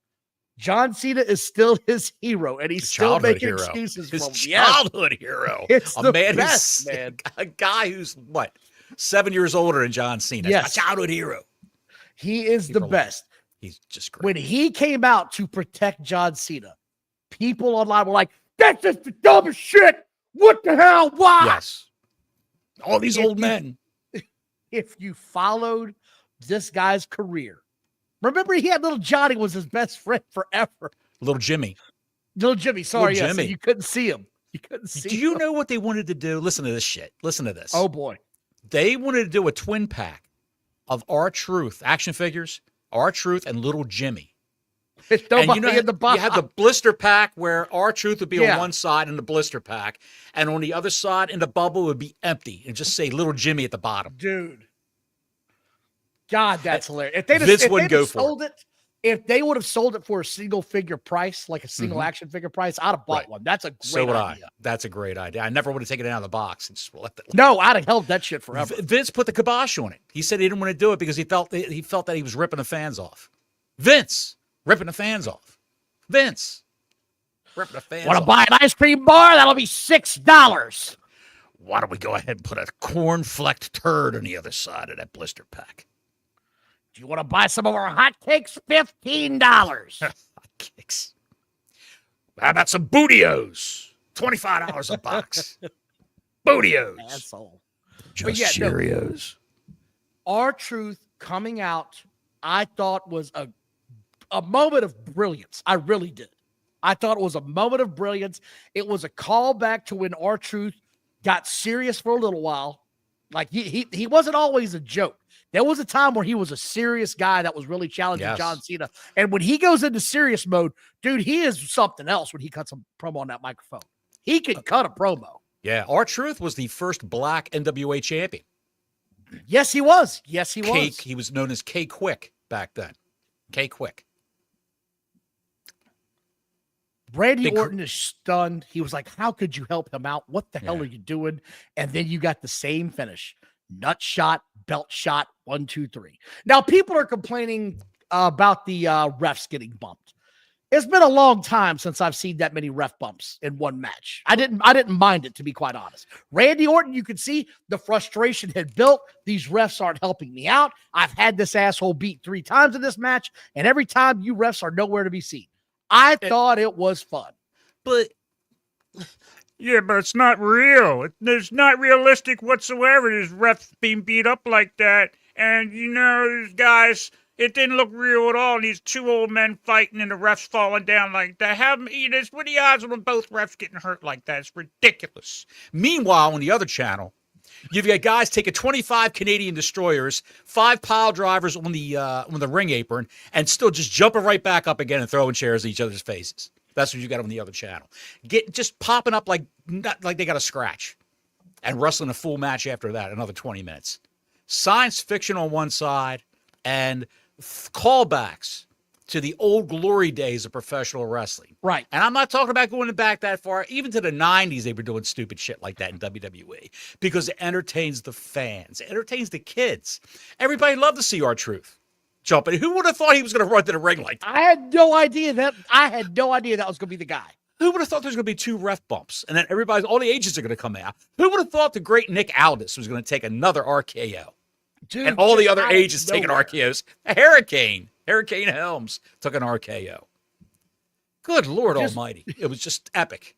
John Cena is still his hero, and he's still making excuses for him. His childhood hero. It's the best, man. A guy who's, 7 years older than John Cena. Yes. A childhood hero. He is the best. He's just great. When he came out to protect John Cena, people online were like, "That's just the dumbest shit. What the hell? Why?" Yes. All these old men. If you followed this guy's career, remember he had little Johnny was his best friend forever. Little Jimmy. Sorry, yes. So you couldn't see him. Do you know what they wanted to do? Listen to this shit. Listen to this. Oh, boy. They wanted to do a twin pack of R-Truth action figures, R-Truth and Little Jimmy. There's nobody in the box. You have the blister pack where R-Truth would be on one side in the blister pack, and on the other side in the bubble would be empty and just say Little Jimmy at the bottom. Dude. God, that's hilarious. Vince wouldn't go for it. If they would have sold it for a single figure price, like a single action figure price, I'd have bought one. That's a great idea. That's a great idea. I never would have taken it out of the box and just left it. No, I'd have held that shit forever. Vince put the kibosh on it. He said he didn't want to do it because he felt that he was ripping the fans off. Vince ripping the fans off. Vince ripping the fans off. Want to buy an ice cream bar? That'll be $6. Why don't we go ahead and put a corn-flecked turd on the other side of that blister pack? Do you want to buy some of our hotcakes? $15. Hotcakes. How about some Bootios? $25 a box. Bootios. Asshole. Just Cheerios. R-Truth coming out, I thought was a moment of brilliance. I really did. I thought it was a moment of brilliance. It was a callback to when R-Truth got serious for a little while. Like he wasn't always a joke. There was a time where he was a serious guy that was really challenging John Cena. And when he goes into serious mode, dude, he is something else when he cuts a promo on that microphone. He can cut a promo. Yeah. R-Truth was the first black NWA champion. Yes, he was. Yes, he was. He was known as K-Quick back then. K-Quick. Randy Orton is stunned. He was like, how could you help him out? What the hell are you doing? And then you got the same finish. Nut shot, belt shot, 1, 2, 3. Now, people are complaining about the refs getting bumped. It's been a long time since I've seen that many ref bumps in one match. I didn't mind it, to be quite honest. Randy Orton, you could see the frustration had built. These refs aren't helping me out. I've had this asshole beat 3 times in this match, and every time you refs are nowhere to be seen. I thought it was fun. But yeah, but it's not real. It's not realistic whatsoever. There's refs being beat up like that. And, these guys, it didn't look real at all. These 2 old men fighting and the refs falling down like that. What are the odds of them both refs getting hurt like that? It's ridiculous. Meanwhile, on the other channel, you've got guys taking 25 Canadian destroyers, 5 pile drivers on the ring apron, and still just jumping right back up again and throwing chairs at each other's faces. That's what you got on the other channel. Just popping up like they got a scratch, and wrestling a full match after that, another 20 minutes. Science fiction on one side, and callbacks to the old glory days of professional wrestling. Right. And I'm not talking about going back that far. Even to the 90s, they were doing stupid shit like that in WWE because it entertains the fans. It entertains the kids. Everybody loved to see R-Truth jumping. Who would have thought he was going to run to the ring like that? I had no idea that was going to be the guy. Who would have thought there's going to be 2 ref bumps and then all the agents are going to come out? Who would have thought the great Nick Aldis was going to take another RKO? Dude, and all the just other out of agents taking nowhere. RKOs. Hurricane Helms took an RKO. Good Lord Almighty. It was just epic.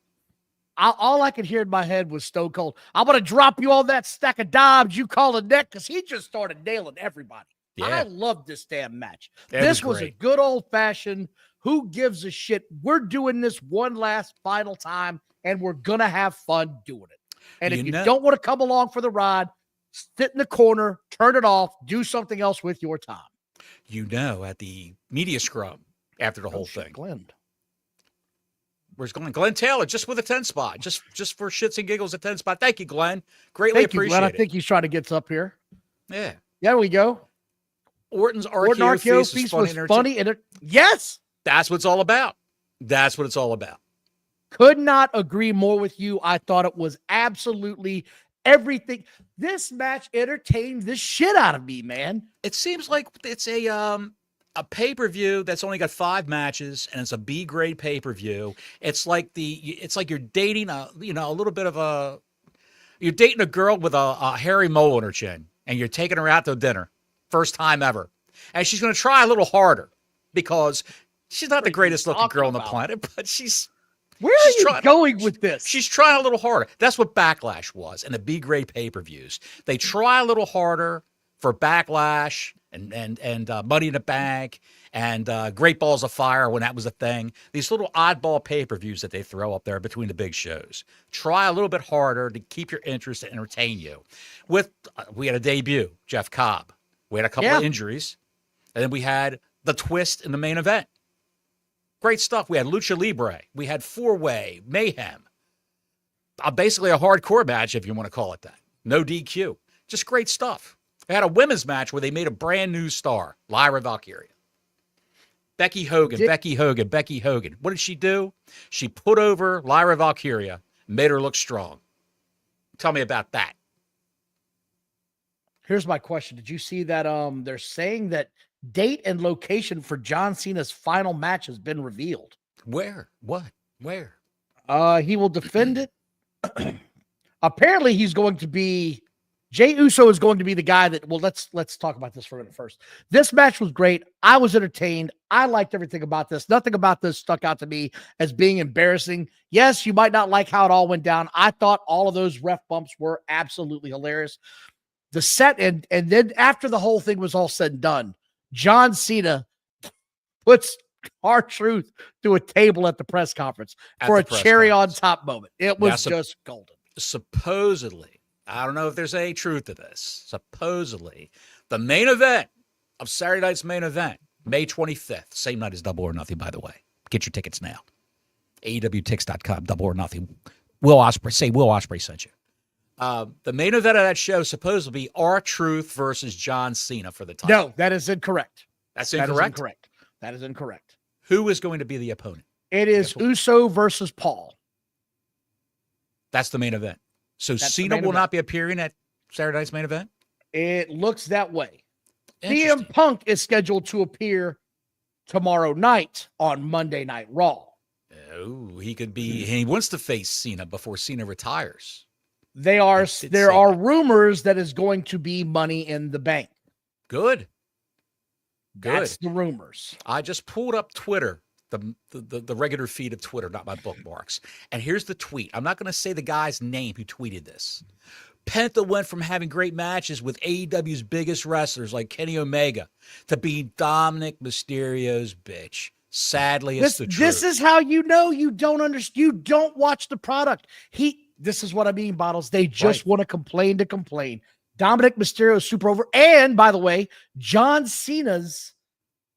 All I could hear in my head was Stone Cold. I'm going to drop you all that stack of dimes you call a neck, because he just started nailing everybody. Yeah. I loved this damn match. It This was was a great. good old-fashioned, who gives a shit? We're doing this one last final time, and we're going to have fun doing it. And if you don't want to come along for the ride, sit in the corner, turn it off, do something else with your time. At the media scrum after the whole thing. Glenn. Where's Glenn? Glenn Taylor, just with a 10 spot, just for shits and giggles, a 10 spot. Thank you, Glenn. Greatly appreciate Glenn. it. I think he's trying to get up here. Yeah. There we go. Orton's RKO feast was funny. Yes. That's what it's all about. That's what it's all about. Could not agree more with you. I thought it was absolutely everything. This match entertained the shit out of me, man. It seems like it's a pay-per-view that's only got 5 matches, and it's a B grade pay-per-view. It's like you're dating you're dating a girl with a hairy mole on her chin, and you're taking her out to dinner, first time ever, and she's going to try a little harder because she's not the greatest looking girl on the planet, but she's. Where are you going with this? She's trying a little harder. That's what Backlash was, and the B grade pay-per-views. They try a little harder for Backlash and Money in the Bank and Great Balls of Fire when that was a thing. These little oddball pay-per-views that they throw up there between the big shows. Try a little bit harder to keep your interest and entertain you. We had a debut, Jeff Cobb. We had a couple of injuries, and then we had the twist in the main event. Great stuff. We had Lucha Libre. We had 4-way mayhem. Basically a hardcore match, if you want to call it that. No DQ. Just great stuff. They had a women's match where they made a brand new star, Lyra Valkyria. Becky Hogan. What did she do? She put over Lyra Valkyria, made her look strong. Tell me about that. Here's my question. Did you see that they're saying that date and location for John Cena's final match has been revealed? Where? What? Where? He will defend it. Apparently he's going to be Jey Uso is going to be the guy that, well, let's talk about this for a minute first. This match was great. I was entertained. I liked everything about this. Nothing about this stuck out to me as being embarrassing. Yes, you might not like how it all went down. I thought all of those ref bumps were absolutely hilarious. The set, and then after the whole thing was all said and done, John Cena puts R-Truth to a table at the press conference for a cherry on top moment. It was just golden. Supposedly, I don't know if there's any truth to this. Supposedly, the main event of Saturday night's main event, May 25th, same night as Double or Nothing, by the way. Get your tickets now. AEWTix.com, Double or Nothing. Will Ospreay sent you. The main event of that show is supposed to be R-Truth versus John Cena for the title. No, that is incorrect. That's incorrect? That is incorrect. Who is going to be the opponent? It is Uso versus Paul. That's the main event. So Cena will not be appearing at Saturday night's main event? It looks that way. CM Punk is scheduled to appear tomorrow night on Monday Night Raw. Oh, he could be. He wants to face Cena before Cena retires. There are rumors that is going to be Money in the Bank. Good. That's the rumors. I just pulled up Twitter, the regular feed of Twitter, not my bookmarks. And here's the tweet. I'm not going to say the guy's name who tweeted this. Penta went from having great matches with AEW's biggest wrestlers like Kenny Omega to being Dominic Mysterio's bitch. Sadly, it's the truth. This is how you know you don't understand. You don't watch the product. This is what I mean, Bottles. They just want to complain to complain. Dominic Mysterio is super over. And by the way, John Cena's.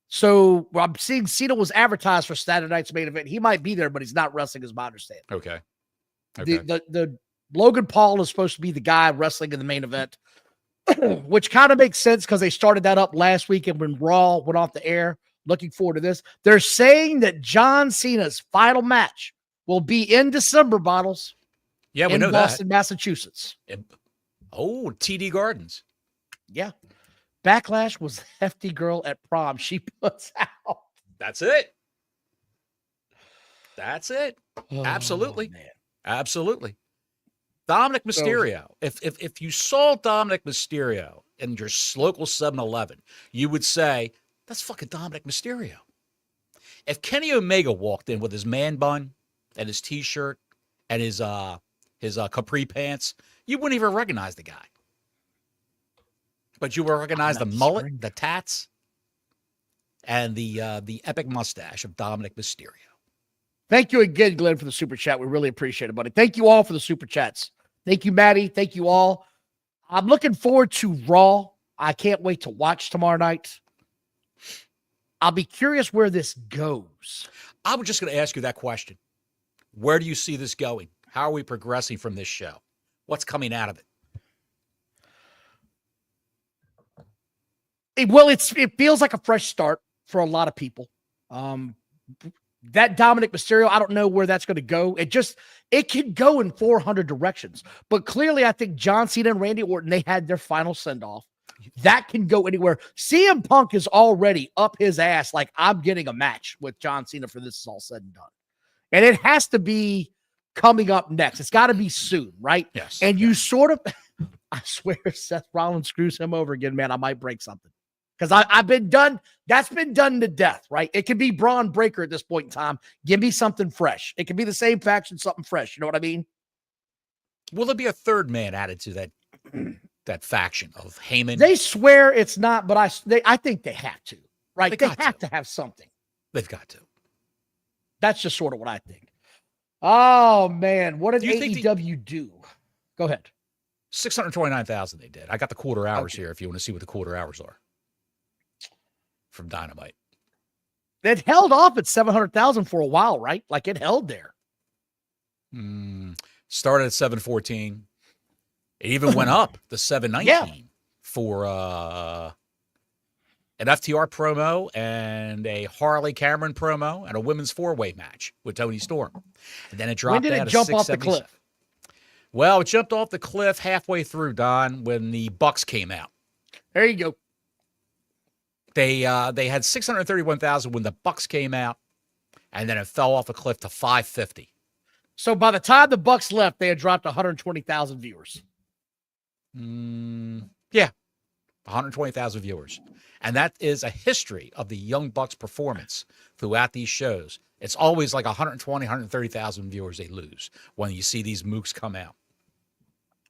So I'm seeing Cena was advertised for Saturday night's main event. He might be there, but he's not wrestling, is my understanding. Okay. The Logan Paul is supposed to be the guy wrestling in the main event, which kind of makes sense because they started that up last week, and when Raw went off the air. Looking forward to this. They're saying that John Cena's final match will be in December, Bottles. Yeah, we know Boston, that. Massachusetts. Oh, TD Gardens. Yeah. Backlash was Hefty Girl at Prom. She puts out. That's it. Oh, absolutely. Man. Absolutely. Dominic Mysterio. If you saw Dominic Mysterio in your local 7-Eleven, you would say, that's fucking Dominic Mysterio. If Kenny Omega walked in with his man bun and his T-shirt and his capri pants, you wouldn't even recognize the guy. But you would recognize the mullet, the tats, and the epic mustache of Dominic Mysterio. Thank you again, Glenn, for the super chat. We really appreciate it, buddy. Thank you all for the super chats. Thank you, Maddie. Thank you all. I'm looking forward to Raw. I can't wait to watch tomorrow night. I'll be curious where this goes. I was just going to ask you that question. Where do you see this going? How are we progressing from this show? What's coming out of it? It feels like a fresh start for a lot of people. That Dominic Mysterio, I don't know where that's going to go. It could go in 400 directions. But clearly, I think John Cena and Randy Orton, they had their final send-off. That can go anywhere. CM Punk is already up his ass like, I'm getting a match with John Cena for this is all said and done. And it has to be coming up next. It's got to be soon, right? Yes. And you sort of, I swear, Seth Rollins screws him over again, man. I might break something. Because I've been done. That's been done to death, right? It could be Braun Breaker at this point in time. Give me something fresh. It could be the same faction, something fresh. You know what I mean? Will there be a third man added to that faction of Heyman? They swear it's not, but I think they have to, right? They have to have something. They've got to. That's just sort of what I think. Oh, man. What did AEW do? Go ahead. 629,000 they did. I got the quarter hours here if you want to see what the quarter hours are from Dynamite. It held off at 700,000 for a while, right? Like it held there. Started at 714. It even went up to 719 for an FTR promo and a Harley Cameron promo and a women's four-way match with Toni Storm. And then it dropped down to 677. When did it jump off the cliff? Well, it jumped off the cliff halfway through, Don, when the Bucks came out. There you go. They had 631,000 when the Bucks came out, and then it fell off a cliff to 550. So by the time the Bucks left, they had dropped 120,000 viewers. Yeah, 120,000 viewers. And that is a history of the Young Bucks performance throughout these shows. It's always like 120, 130,000 viewers they lose when you see these mooks come out.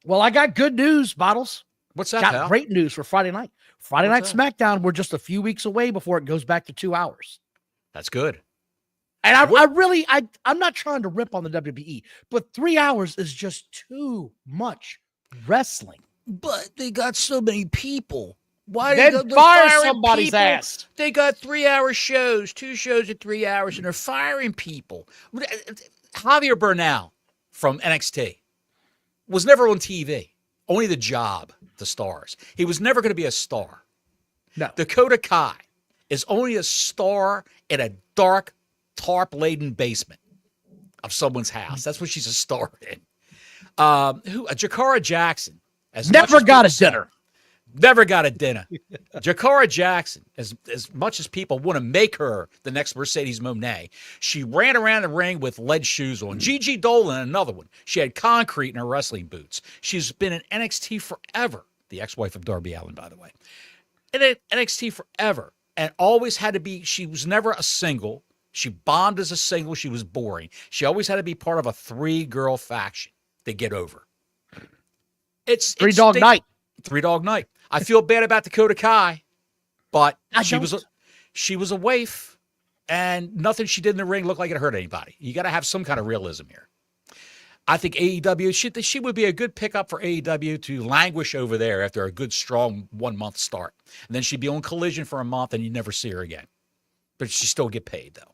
Well, I got good news, Bottles. What's that, Got pal? great news for Friday night. Friday Night SmackDown, we're just a few weeks away before it goes back to 2 hours. That's good. And I'm not trying to rip on the WWE, but 3 hours is just too much wrestling. But they got so many people. Why then they fire somebody's ass? They got 3 hour shows, 2 shows at 3 hours, and they're firing people. Javier Bernal from NXT was never on TV. Only the job, the stars. He was never going to be a star. No. Dakota Kai is only a star in a dark, tarp-laden basement of someone's house. That's what she's a star in. Jakara Jackson. Never got a dinner. Never got a dinner. Jakara Jackson, as much as people want to make her the next Mercedes Moné, she ran around the ring with lead shoes on. Gigi Dolan, another one. She had concrete in her wrestling boots. She's been in NXT forever. The ex-wife of Darby Allin, by the way. In NXT forever. And always had to be, she was never a single. She bombed as a single. She was boring. She always had to be part of a 3-girl faction to get over. It's Three-dog night. I feel bad about Dakota Kai, but she was a waif, and nothing she did in the ring looked like it hurt anybody. You got to have some kind of realism here. I think AEW, she would be a good pickup for AEW to languish over there after a good, strong 1-month start. And then she'd be on Collision for a month, and you'd never see her again. But she still get paid, though.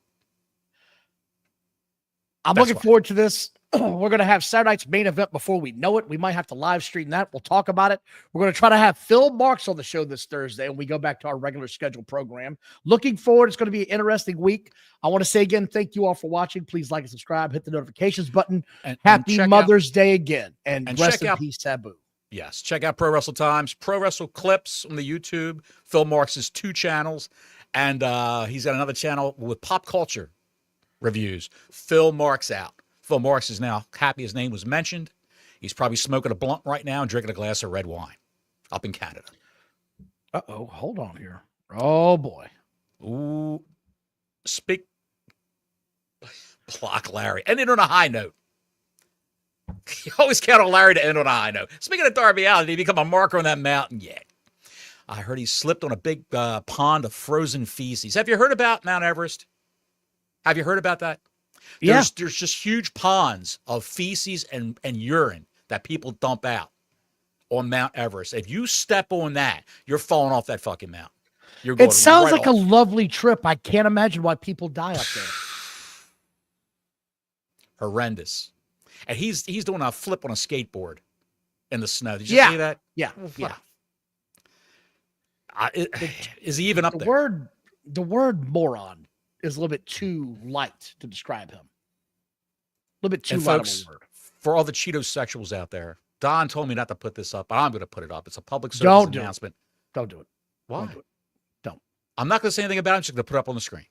I'm looking forward to this. We're going to have Saturday night's main event before we know it. We might have to live stream that. We'll talk about it. We're going to try to have Phil Marks on the show this Thursday when we go back to our regular scheduled program. Looking forward. It's going to be an interesting week. I want to say again, thank you all for watching. Please like and subscribe. Hit the notifications button. Happy Mother's Day again. And rest in peace, Taboo. Yes. Check out Pro Wrestle Times, Pro Wrestle Clips on the YouTube. Phil Marks' 2 channels. And he's got another channel with pop culture reviews. Phil Marks out. Phil Marks is now happy his name was mentioned. He's probably smoking a blunt right now and drinking a glass of red wine up in Canada. Uh-oh, hold on here. Oh, boy. Ooh. Block Larry. Ending on a high note. You always count on Larry to end on a high note. Speaking of Darby Allin, did he become a marker on that mountain yet? I heard he slipped on a big pond of frozen feces. Have you heard about Mount Everest? Have you heard about that? Yeah. There's just huge ponds of feces and urine that people dump out on Mount Everest. If you step on that, you're falling off that fucking mountain. You're going It sounds right like off. a lovely trip. I can't imagine why people die up there. Horrendous. And he's doing a flip on a skateboard in the snow. Did you see that? Yeah. Yeah. Is he even up there? The word moron is a little bit too light to describe him. A little bit too And light folks, of a word. for all the Cheeto sexuals out there, Don told me not to put this up, but I'm going to put it up. It's a public service Don't do it. announcement. Don't do it. Why? Don't do it. Don't. I'm not going to say anything about it. I'm just going to put it up on the screen.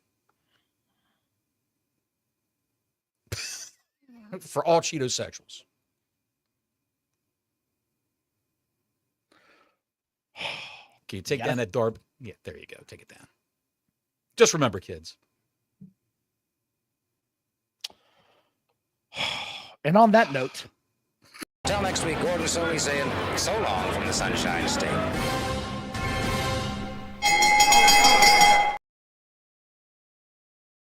For all Cheeto sexuals. Can you take down that Darby? Yeah, there you go. Take it down. Just remember, kids. And on that note, Till next week, Gordon Soley saying so long from the Sunshine State.